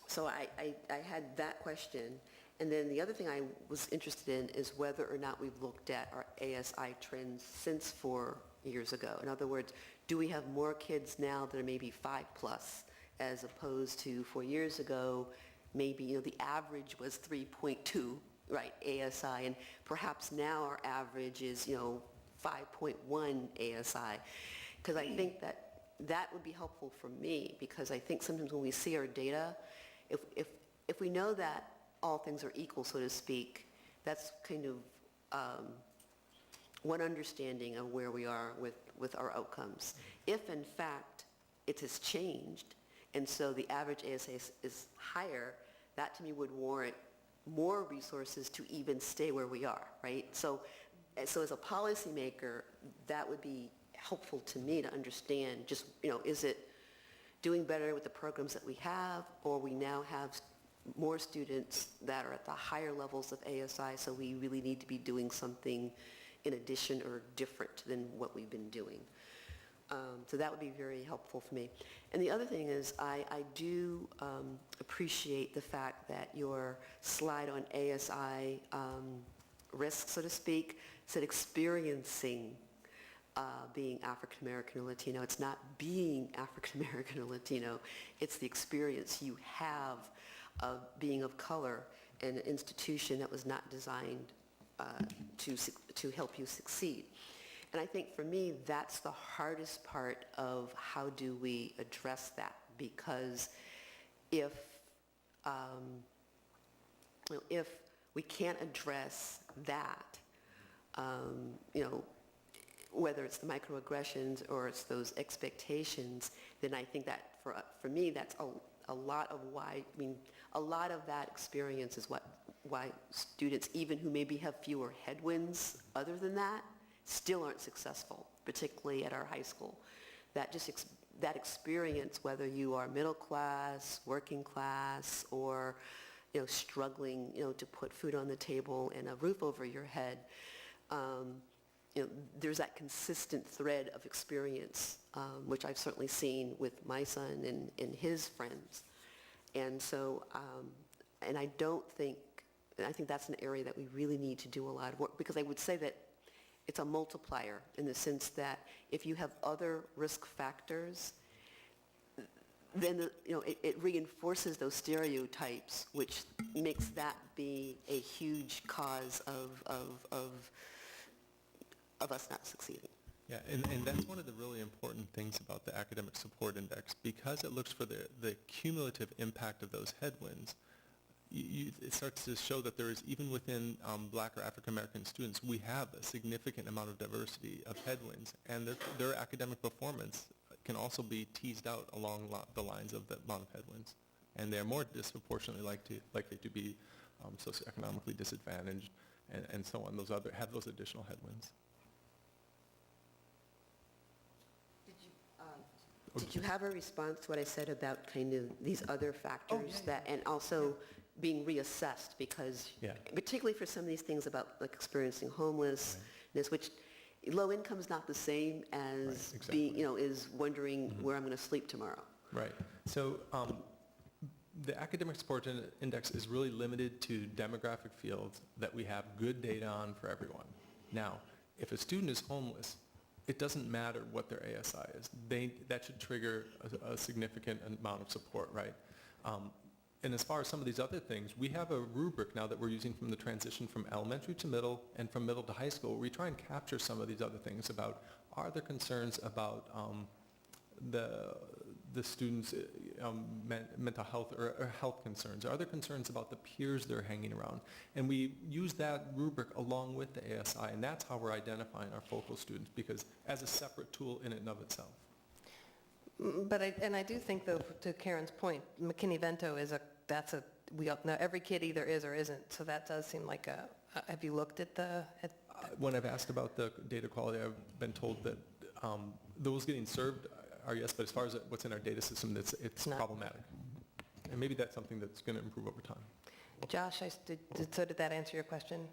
So I had that question. And then the other thing I was interested in is whether or not we've looked at our ASI trends since for years ago? In other words, do we have more kids now that are maybe 5 plus as opposed to 4 years ago, maybe, the average was 3.2, right, ASI, and perhaps now our average is, 5.1 ASI. Because I think that would be helpful for me, because I think sometimes when we see our data, if we know that all things are equal, so to speak, that's kind of one understanding of where we are with our outcomes. If in fact it has changed, and so the average ASI is higher, that to me would warrant more resources to even stay where we are, right? So as a policymaker, that would be helpful to me to understand just, is it doing better with the programs that we have, or we now have more students that are at the higher levels of ASI, so we really need to be doing something in addition or different than what we've been doing. So that would be very helpful for me. And the other thing is I do appreciate the fact that your slide on ASI risk, so to speak, said experiencing being African American or Latino. It's not being African American or Latino. It's the experience you have of being of color in an institution that was not designed to help you succeed. And I think for me, that's the hardest part of how do we address that, because if we can't address that, whether it's the microaggressions or it's those expectations, then I think that for me, that's a lot of why, a lot of that experience is why students, even who maybe have fewer headwinds other than that, still aren't successful, particularly at our high school. That experience, whether you are middle class, working class, or struggling to put food on the table and a roof over your head, there's that consistent thread of experience, which I've certainly seen with my son and his friends. And so, and I think that's an area that we really need to do a lot of work, because I would say that it's a multiplier in the sense that if you have other risk factors, then it reinforces those stereotypes, which makes that be a huge cause of us not succeeding. Yeah, and that's one of the really important things about the Academic Support Index, because it looks for the cumulative impact of those headwinds. It starts to show that there is, even within Black or African American students, we have a significant amount of diversity of headwinds, and their academic performance can also be teased out along the lines of the amount of headwinds, and they're more disproportionately likely to be socioeconomically disadvantaged, and so on. Have those additional headwinds. Did you have a response to what I said about kind of these other factors and also being reassessed, because particularly for some of these things about like experiencing homelessness, which low income is not the same as being, is wondering where I'm going to sleep tomorrow. Right. So the Academic Support Index is really limited to demographic fields that we have good data on for everyone. Now, if a student is homeless, it doesn't matter what their ASI is. That should trigger a significant amount of support, right? And as far as some of these other things, we have a rubric now that we're using from the transition from elementary to middle and from middle to high school, where we try and capture some of these other things about, are there concerns about the students' mental health or health concerns? Are there concerns about the peers they're hanging around? And we use that rubric along with the ASI, and that's how we're identifying our focal students, because as a separate tool in and of itself. But I do think, though, to Karen's point, McKinney-Vento we all know every kid either is or isn't, so that does seem like have you looked at when I've asked about the data quality, I've been told that those getting served are yes, but as far as what's in our data system, it's problematic. And maybe that's something that's going to improve over time. Josh, did that answer your question?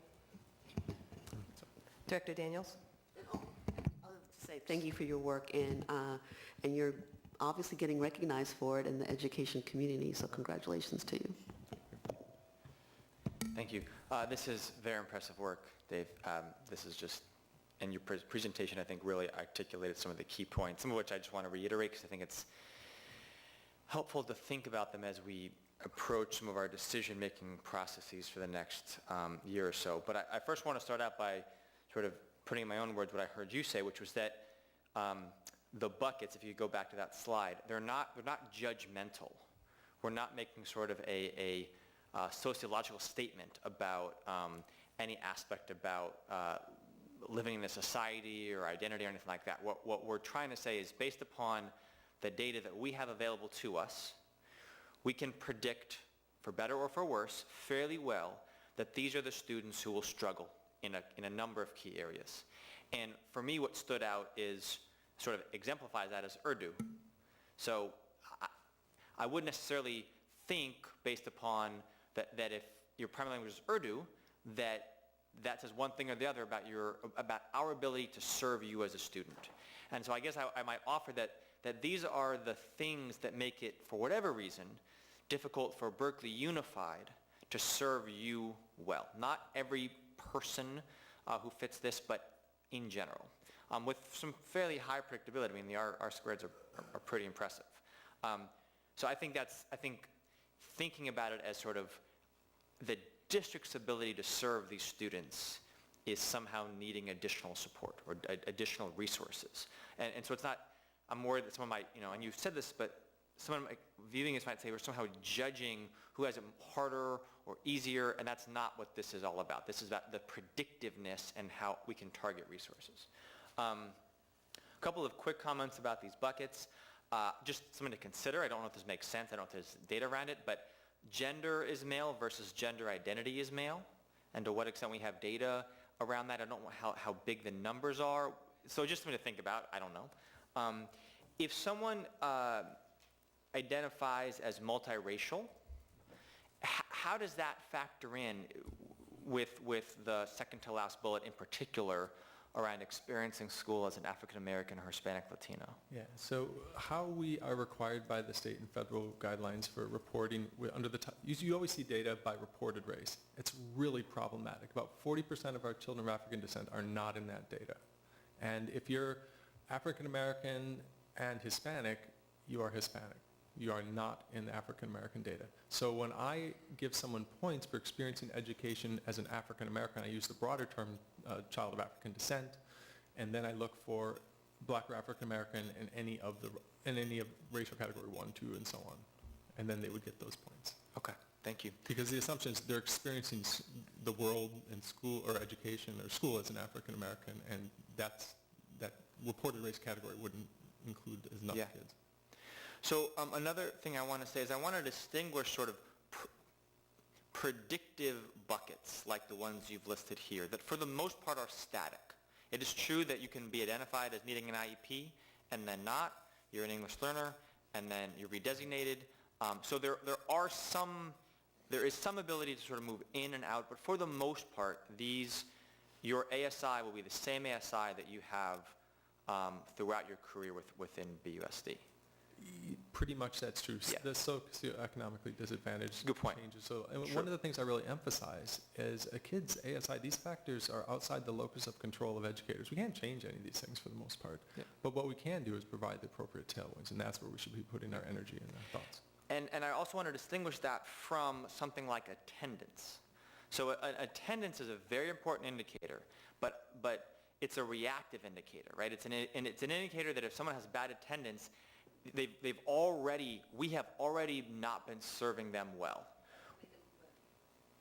Director Daniels? I'll say thank you for your work, and you're obviously getting recognized for it in the education community, so congratulations to you. Thank you. This is very impressive work, Dave. This is just and your presentation, I think, really articulated some of the key points, some of which I just want to reiterate because I think it's helpful to think about them as we approach some of our decision-making processes for the next year or so. But I first want to start out by sort of putting in my own words what I heard you say, which was that the buckets, if you go back to that slide, they're not judgmental. We're not making sort of a sociological statement about any aspect about living in a society or identity or anything like that. What we're trying to say is based upon the data that we have available to us, we can predict, for better or for worse, fairly well that these are the students who will struggle in a number of key areas. And for me, what stood out is, sort of exemplifies that as Urdu. So I wouldn't necessarily think, based upon that if your primary language is Urdu, that says one thing or the other about our ability to serve you as a student. And so I guess I might offer that these are the things that make it, for whatever reason, difficult for Berkeley Unified to serve you well. Not every person who fits this, but in general. With some fairly high predictability. I mean, our squares are pretty impressive. So I think thinking about it as sort of the district's ability to serve these students is somehow needing additional support or additional resources. And so it's not, I'm worried that someone might, and you've said this, but someone viewing this might say we're somehow judging who has it harder or easier, and that's not what this is all about. This is about the predictiveness and how we can target resources. A couple of quick comments about these buckets. Just something to consider. I don't know if this makes sense. I don't know if there's data around it, but gender is male versus gender identity is male, and to what extent we have data around that. I don't know how big the numbers are. So just something to think about. I don't know. If someone identifies as multiracial, how does that factor in with the second to last bullet in particular around experiencing school as an African American or Hispanic Latino? Yeah, so how we are required by the state and federal guidelines for reporting under the you always see data by reported race. It's really problematic. About 40% of our children of African descent are not in that data. And if you're African American and Hispanic, you are Hispanic. You are not in the African American data. So when I give someone points for experiencing education as an African American, I use the broader term child of African descent, and then I look for Black or African American in any of racial category 1, 2, and so on, and then they would get those points. Okay, thank you. Because the assumption is they're experiencing the world and school or education or school as an African American, and that reported race category wouldn't include enough kids. So another thing I want to say is I want to distinguish sort of predictive buckets like the ones you've listed here that for the most part are static. It is true that you can be identified as needing an IEP and then not. You're an English learner and then you're redesignated. So there is some ability to sort of move in and out, but for the most part, your ASI will be the same ASI that you have throughout your career within BUSD. Pretty much that's true. Yeah. The socioeconomically disadvantaged Good point. changes. So Sure. one of the things I really emphasize is a kid's ASI, these factors are outside the locus of control of educators. We can't change any of these things for the most part. Yeah. But what we can do is provide the appropriate tailwinds, and that's where we should be putting our energy and our thoughts. And I also want to distinguish that from something like attendance. So attendance is a very important indicator, but it's a reactive indicator, right? It's an indicator that if someone has bad attendance, we have already not been serving them well.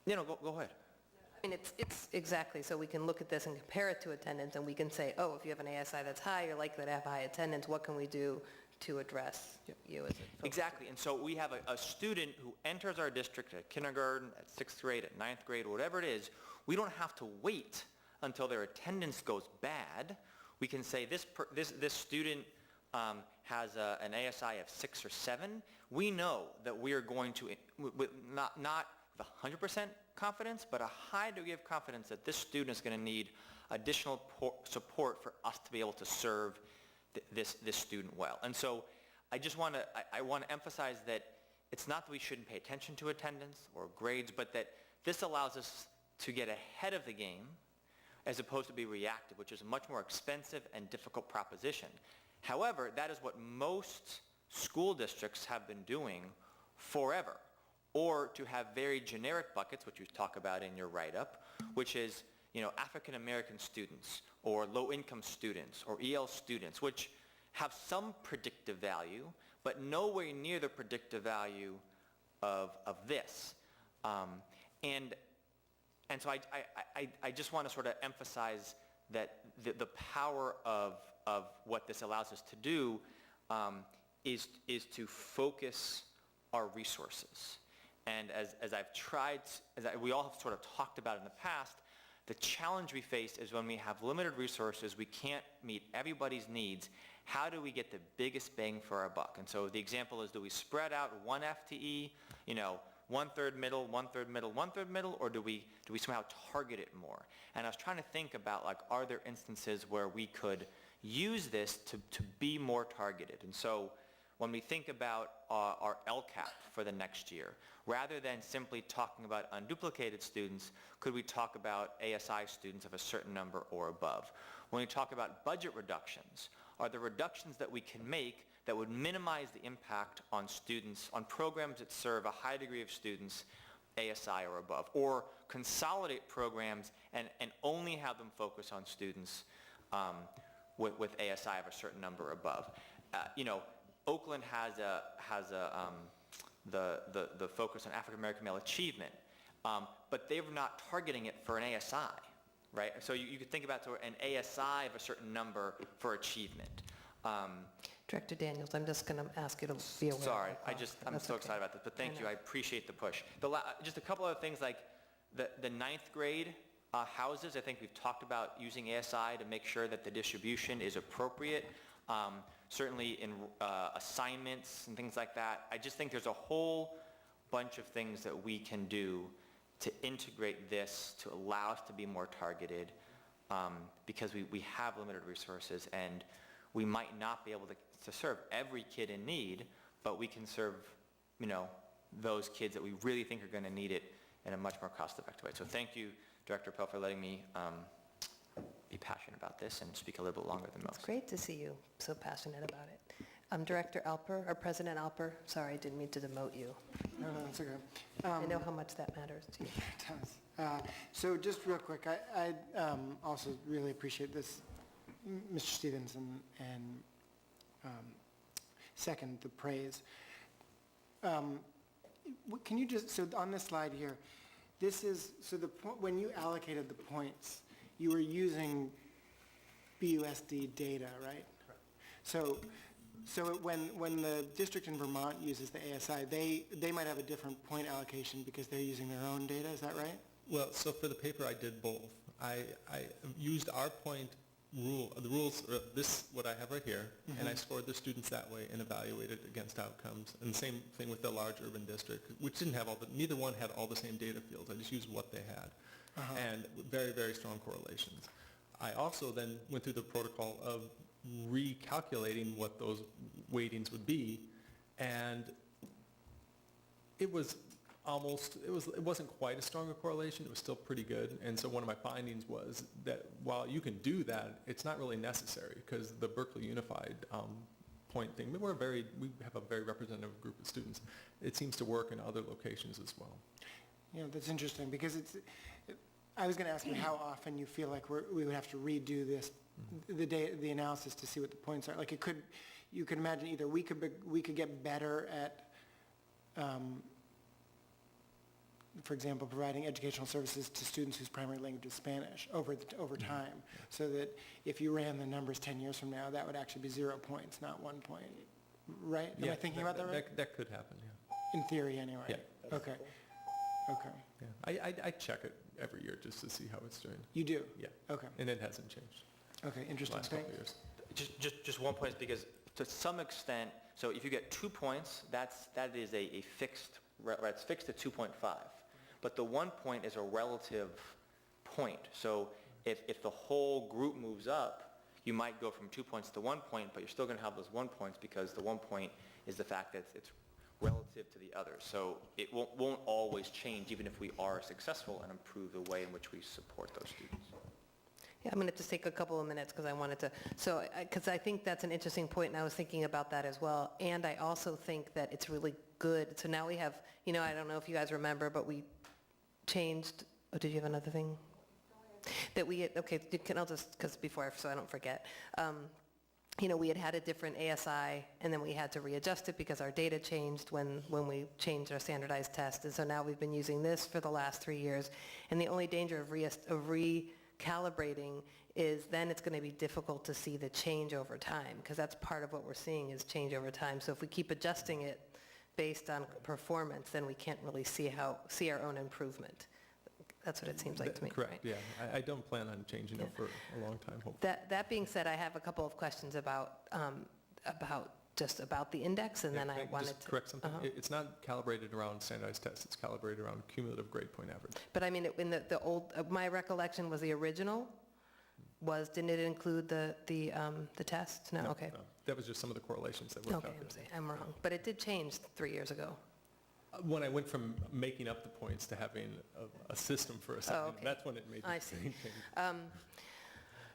Go ahead. I mean, it's exactly, so we can look at this and compare it to attendance, and we can say, oh, if you have an ASI that's high, you're likely to have high attendance. What can we do to address you as a Exactly, and so we have a student who enters our district at kindergarten, at 6th grade, at 9th grade, whatever it is. We don't have to wait until their attendance goes bad. We can say this student has an ASI of 6 or 7. We know that we are going to, with not with 100% confidence, but a high degree of confidence that this student is going to need additional support for us to be able to serve this student well. And so I want to emphasize that it's not that we shouldn't pay attention to attendance or grades, but that this allows us to get ahead of the game as opposed to be reactive, which is a much more expensive and difficult proposition. However, that is what most school districts have been doing forever, or to have very generic buckets, which you talk about in your write-up, which is, African American students or low-income students or EL students, which have some predictive value, but nowhere near the predictive value of this. And so I just want to sort of emphasize that the power of what this allows us to do is to focus our resources. And we all have sort of talked about in the past, the challenge we face is when we have limited resources, we can't meet everybody's needs. How do we get the biggest bang for our buck? And so the example is, do we spread out one FTE, one-third middle, one-third middle, one-third middle, or do we somehow target it more? And I was trying to think about, are there instances where we could use this to be more targeted? And so when we think about our LCAP for the next year, rather than simply talking about unduplicated students, could we talk about ASI students of a certain number or above? When we talk about budget reductions, are there reductions that we can make that would minimize the impact on students, on programs that serve a high degree of students, ASI or above, or consolidate programs and only have them focus on students with ASI of a certain number above? Oakland has the focus on African American male achievement, but they're not targeting it for an ASI, right? So you could think about an ASI of a certain number for achievement. Director Daniels, I'm just going to ask you to be aware. Sorry, I'm so excited about this, but thank you. I appreciate the push. Just a couple other things, like the ninth grade houses. I think we've talked about using ASI to make sure that the distribution is appropriate. Certainly in assignments and things like that. I just think there's a whole bunch of things that we can do to integrate this to allow us to be more targeted, because we have limited resources, and we might not be able to serve every kid in need, but we can serve those kids that we really think are going to need it in a much more cost-effective way. So thank you, Director Pell, for letting me be passionate about this and speak a little bit longer than most. It's great to see you so passionate about it. Director Alper, or President Alper, sorry, I didn't mean to demote you. No, that's okay. I know how much that matters to you. It does. So just real quick, I also really appreciate this, Mr. Stevens, and second, the praise. Can you just, so on this slide here, this is, so when you allocated the points, you were using BUSD data, right? So when the district in Vermont uses the ASI, they might have a different point allocation because they're using their own data, is that right? Well, so for the paper, I did both. I used our point rule, the rules, this, what I have right here, and I scored the students that way and evaluated against outcomes. And the same thing with the large urban district, which didn't have neither one had all the same data fields. I just used what they had. And very, very strong correlations. I also then went through the protocol of recalculating what those weightings would be, and it wasn't quite as strong a correlation. It was still pretty good. And so one of my findings was that while you can do that, it's not really necessary, because the Berkeley Unified point thing, we have a very representative group of students. It seems to work in other locations as well. Yeah, that's interesting, because I was going to ask you how often you feel like we would have to redo this, the analysis to see what the points are. Like you could imagine either we could get better at, for example, providing educational services to students whose primary language is Spanish over time, so that if you ran the numbers 10 years from now, that would actually be 0 points, not 1 point, right? Am I thinking about that right? That could happen, yeah. In theory, anyway. Yeah. Okay. Yeah. I check it every year just to see how it's doing. You do? Yeah. Okay. And it hasn't changed. Okay, interesting. Last couple of years. Just 1 point, because to some extent, so if you get 2 points, that is a fixed, right, it's fixed at 2.5. But the 1 point is a relative point. So if the whole group moves up, you might go from 2 points to 1 point, but you're still going to have those 1 points, because the 1 point is the fact that it's relative to the others. So it won't always change, even if we are successful and improve the way in which we support those students. Yeah, I'm going to just take a couple of minutes because I wanted to, so, because I think that's an interesting point, and I was thinking about that as well. And I also think that it's really good. So now we have, I don't know if you guys remember, but we changed, did you have another thing? That we had, okay, I'll just, because before, so I don't forget. We had a different ASI, and then we had to readjust it because our data changed when we changed our standardized test. And so now we've been using this for the last 3 years. And the only danger of recalibrating is then it's going to be difficult to see the change over time, because that's part of what we're seeing is change over time. So if we keep adjusting it based on performance, then we can't really see our own improvement. That's what it seems like to me. Correct, right? yeah. I don't plan on changing it for a long time, hopefully. That being said, I have a couple of questions about the index, and then I wanted just to correct something. It's not calibrated around standardized tests. It's calibrated around cumulative grade point average. But I mean, in the old, my recollection was the original didn't it include the test? No, okay. No. That was just some of the correlations that were Okay, calculated. I'm wrong. But it did change 3 years ago. When I went from making up the points to having a system for assigning, okay. that's when it made the change.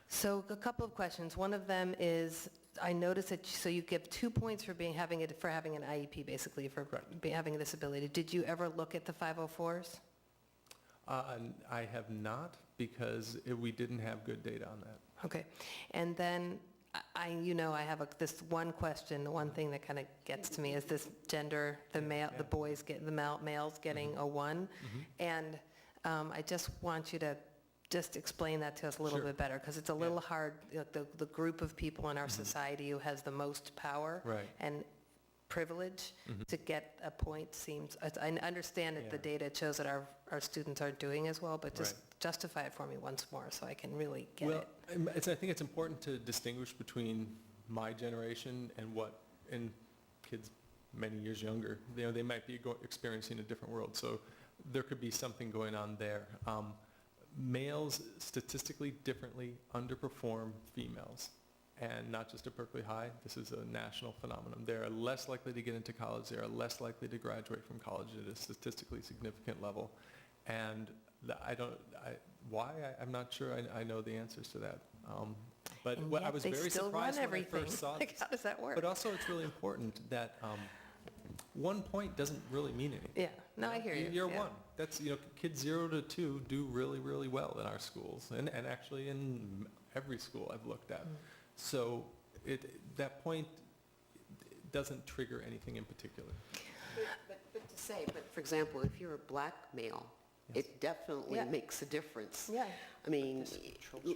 So a couple of questions. One of them is, I noticed that, so you give 2 points for having an IEP, basically, for having a disability. Did you ever look at the 504s? I have not, because we didn't have good data on that. Okay. And then I have this one question, the one thing that kind of gets to me is this gender, the males getting a 1. And I just want you to just explain that to us a little bit better, because it's a little hard, the group of people in our society who has the most power and privilege to get a point seems, I understand that the data shows that our students aren't doing as well, but just justify it for me once more so I can really get it. I think it's important to distinguish between my generation and kids many years younger. They might be experiencing a different world, so there could be something going on there. Males statistically differently underperform females, and not just at Berkeley High. This is a national phenomenon. They are less likely to get into college. They are less likely to graduate from college at a statistically significant level. And I'm not sure I know the answers to that. But I was very surprised when I first saw this. How does that work? But also it's really important that 1 point doesn't really mean anything. Yeah, no, I hear you. You're 1. That's, kids 0 to 2 do really, really well in our schools, and actually in every school I've looked at. So that point doesn't trigger anything in particular. But to say, for example, if you're a black male, it definitely makes a difference. Yeah. I mean,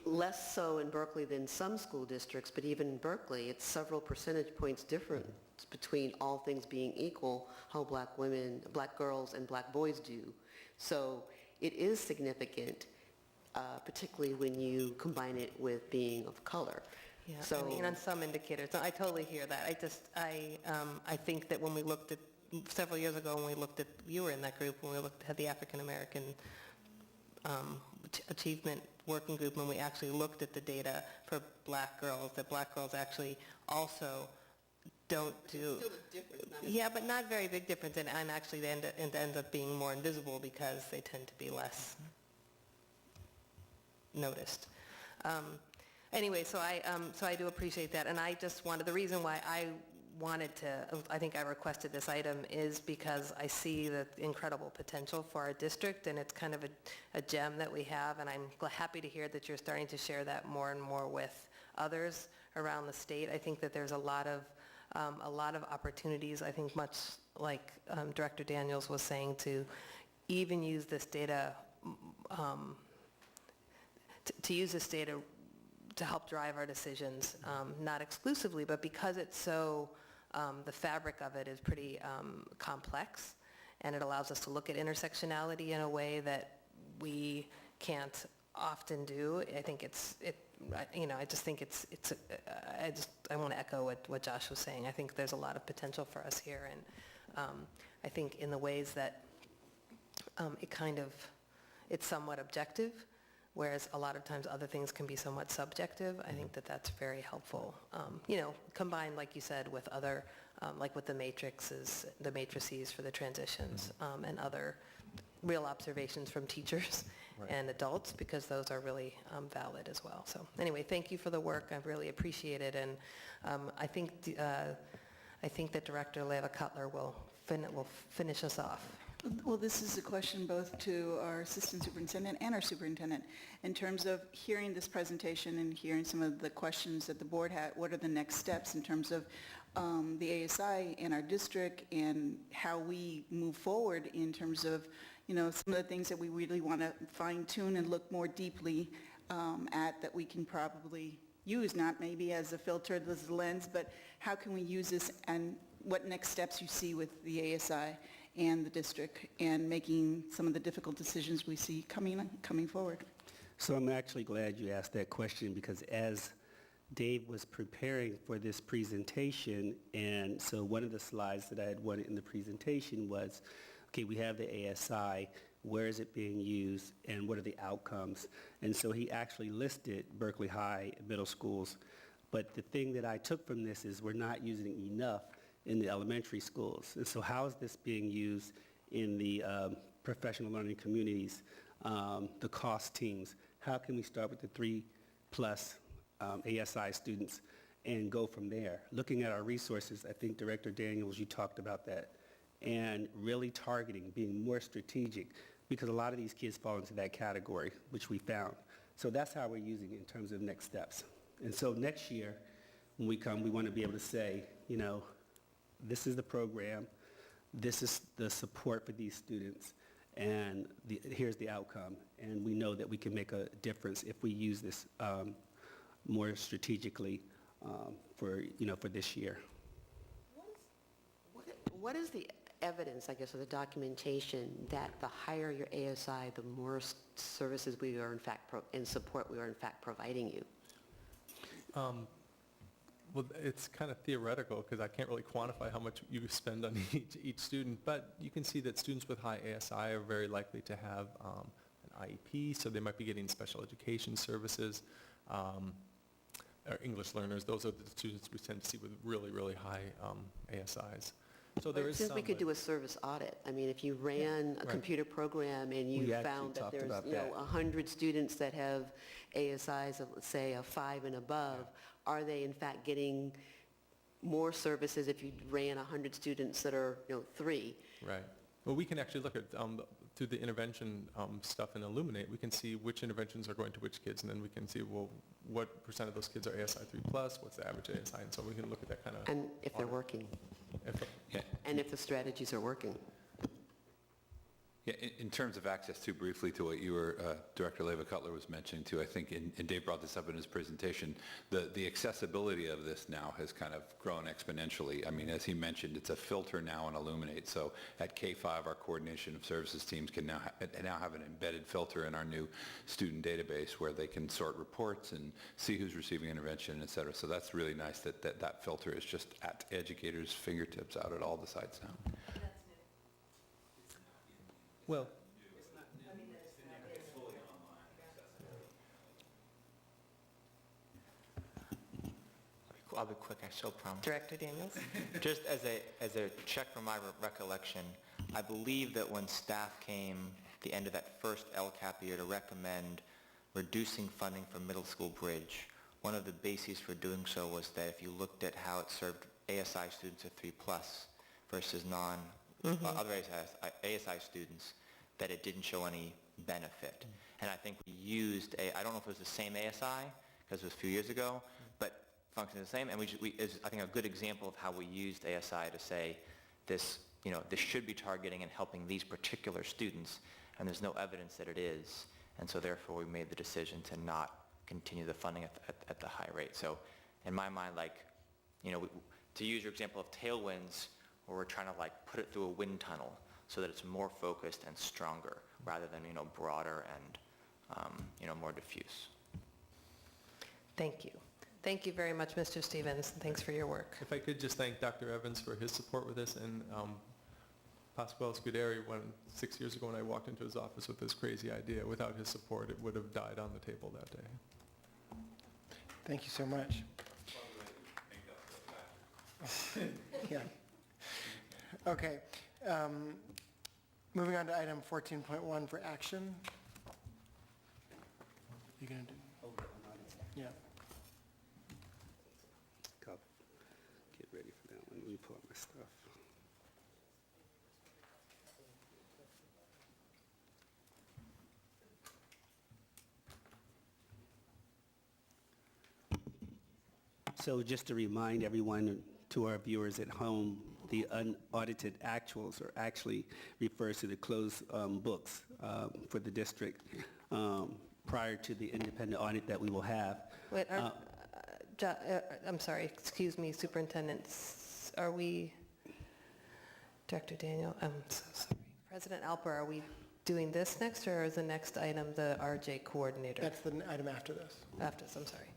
less so in Berkeley than some school districts, but even in Berkeley, it's several percentage points difference between all things being equal, how black girls and black boys do. So it is significant, particularly when you combine it with being of color. Yeah, so, I mean, on some indicators. I totally hear that. I think that when we looked at, several years ago when we looked at, you were in that group, when we had the African American Achievement Working Group, when we actually looked at the data for black girls, that black girls actually also don't do... Still a difference, yeah, but not very big difference, and actually they end up being more invisible because they tend to be less noticed. Anyway, so I do appreciate that, and I just wanted, the reason why I think I requested this item is because I see the incredible potential for our district, and it's kind of a gem that we have, and I'm happy to hear that you're starting to share that more and more with others around the state. I think that there's a lot of opportunities, I think much like Director Daniels was saying, to even use this data, to use this data to help drive our decisions, not exclusively, but because it's so, the fabric of it is pretty complex, and it allows us to look at intersectionality in a way that we can't often do. I think I want to echo what Josh was saying. I think there's a lot of potential for us here, and I think in the ways that it's somewhat objective, whereas a lot of times other things can be somewhat subjective. I think that that's very helpful. Combined, like you said, with other, like with the matrices for the transitions, and other real observations from teachers Right. and adults, because those are really valid as well. So anyway, thank you for the work. I really appreciate it, and I think that Director Leva Cutler will finish us off. Well, this is a question both to our assistant superintendent and our superintendent. In terms of hearing this presentation and hearing some of the questions that the board had, what are the next steps in terms of the ASI in our district and how we move forward in terms of, some of the things that we really want to fine tune and look more deeply at that we can probably use, not maybe as a filter, as a lens, but how can we use this, and what next steps you see with the ASI and the district and making some of the difficult decisions we see coming forward. So I'm actually glad you asked that question, because as Dave was preparing for this presentation, and so one of the slides that I had wanted in the presentation was, okay, we have the ASI, where is it being used, and what are the outcomes? And so he actually listed Berkeley High middle schools, but the thing that I took from this is we're not using it enough in the elementary schools. And so how is this being used in the professional learning communities, the cost teams? How can we start with the 3+ ASI students and go from there? Looking at our resources, I think Director Daniels, you talked about that, and really targeting, being more strategic, because a lot of these kids fall into that category, which we found. So that's how we're using it in terms of next steps. And so next year, when we come, we want to be able to say, this is the program, this is the support for these students, and here's the outcome. And we know that we can make a difference if we use this more strategically for this year. What is the evidence, I guess, or the documentation that the higher your ASI, the more services we are in fact, and support we are in fact providing you? Well, it's kind of theoretical, because I can't really quantify how much you spend on each student, but you can see that students with high ASI are very likely to have an IEP, so they might be getting special education services. Or English learners, those are the students we tend to see with really, really high ASIs. So there is Since some, we could do a service audit. I mean, if you ran a computer program and you found that there's 100 students that have ASIs of, let's say, a 5 and above, are they in fact getting more services if you ran 100 students that are 3? Right. Well, we can actually look at, through the intervention stuff and Illuminate, we can see which interventions are going to which kids, and then we can see, well, what % of those kids are ASI 3+, what's the average ASI, and so we can look at that kind of... And if they're working. And if the strategies are working. Yeah, in terms of access, too, briefly to what you were, Director Leva Cutler was mentioning too, I think, and Dave brought this up in his presentation, the accessibility of this now has kind of grown exponentially. I mean, as he mentioned, it's a filter now in Illuminate. So at K-5, our coordination of services teams can now have an embedded filter in our new student database where they can sort reports and see who's receiving intervention, et cetera. So that's really nice that filter is just at educators' fingertips out at all the sites now. Well, I'll be quick, I so promise. Director Daniels? Just as a check from my recollection, I believe that when staff came at the end of that first LCAP year to recommend reducing funding for middle school bridge, one of the bases for doing so was that if you looked at how it served ASI students at 3+ versus other ASI students, that it didn't show any benefit. And I think we used, I don't know if it was the same ASI, because it was a few years ago, but functioned the same, and is, I think, a good example of how we used ASI to say this, this should be targeting and helping these particular students, and there's no evidence that it is, and so therefore we made the decision to not continue the funding at the high rate. So in my mind, to use your example of tailwinds, where we're trying to put it through a wind tunnel so that it's more focused and stronger rather than broader and more diffuse. Thank you. Thank you very much, Mr. Stevens. Thanks for your work. if I could just thank Dr. Evans for his support with this, and Pasquale Scuderi, 6 years ago when I walked into his office with this crazy idea. Without his support, it would have died on the table that day. Thank you so much. Yeah. Okay. Moving on to item 14.1 for action. You gonna do? Yeah. Go. Get ready for that one. Let me pull up my stuff. So just to remind everyone, to our viewers at home, the unaudited actuals are actually refers to the closed books for the district prior to the independent audit that we will have. Wait, I'm sorry, excuse me, Superintendent. Are we, Director Daniel, I'm so sorry. President Alper, are we doing this next, or is the next item the RJ coordinator? That's the item after this. After this, I'm sorry.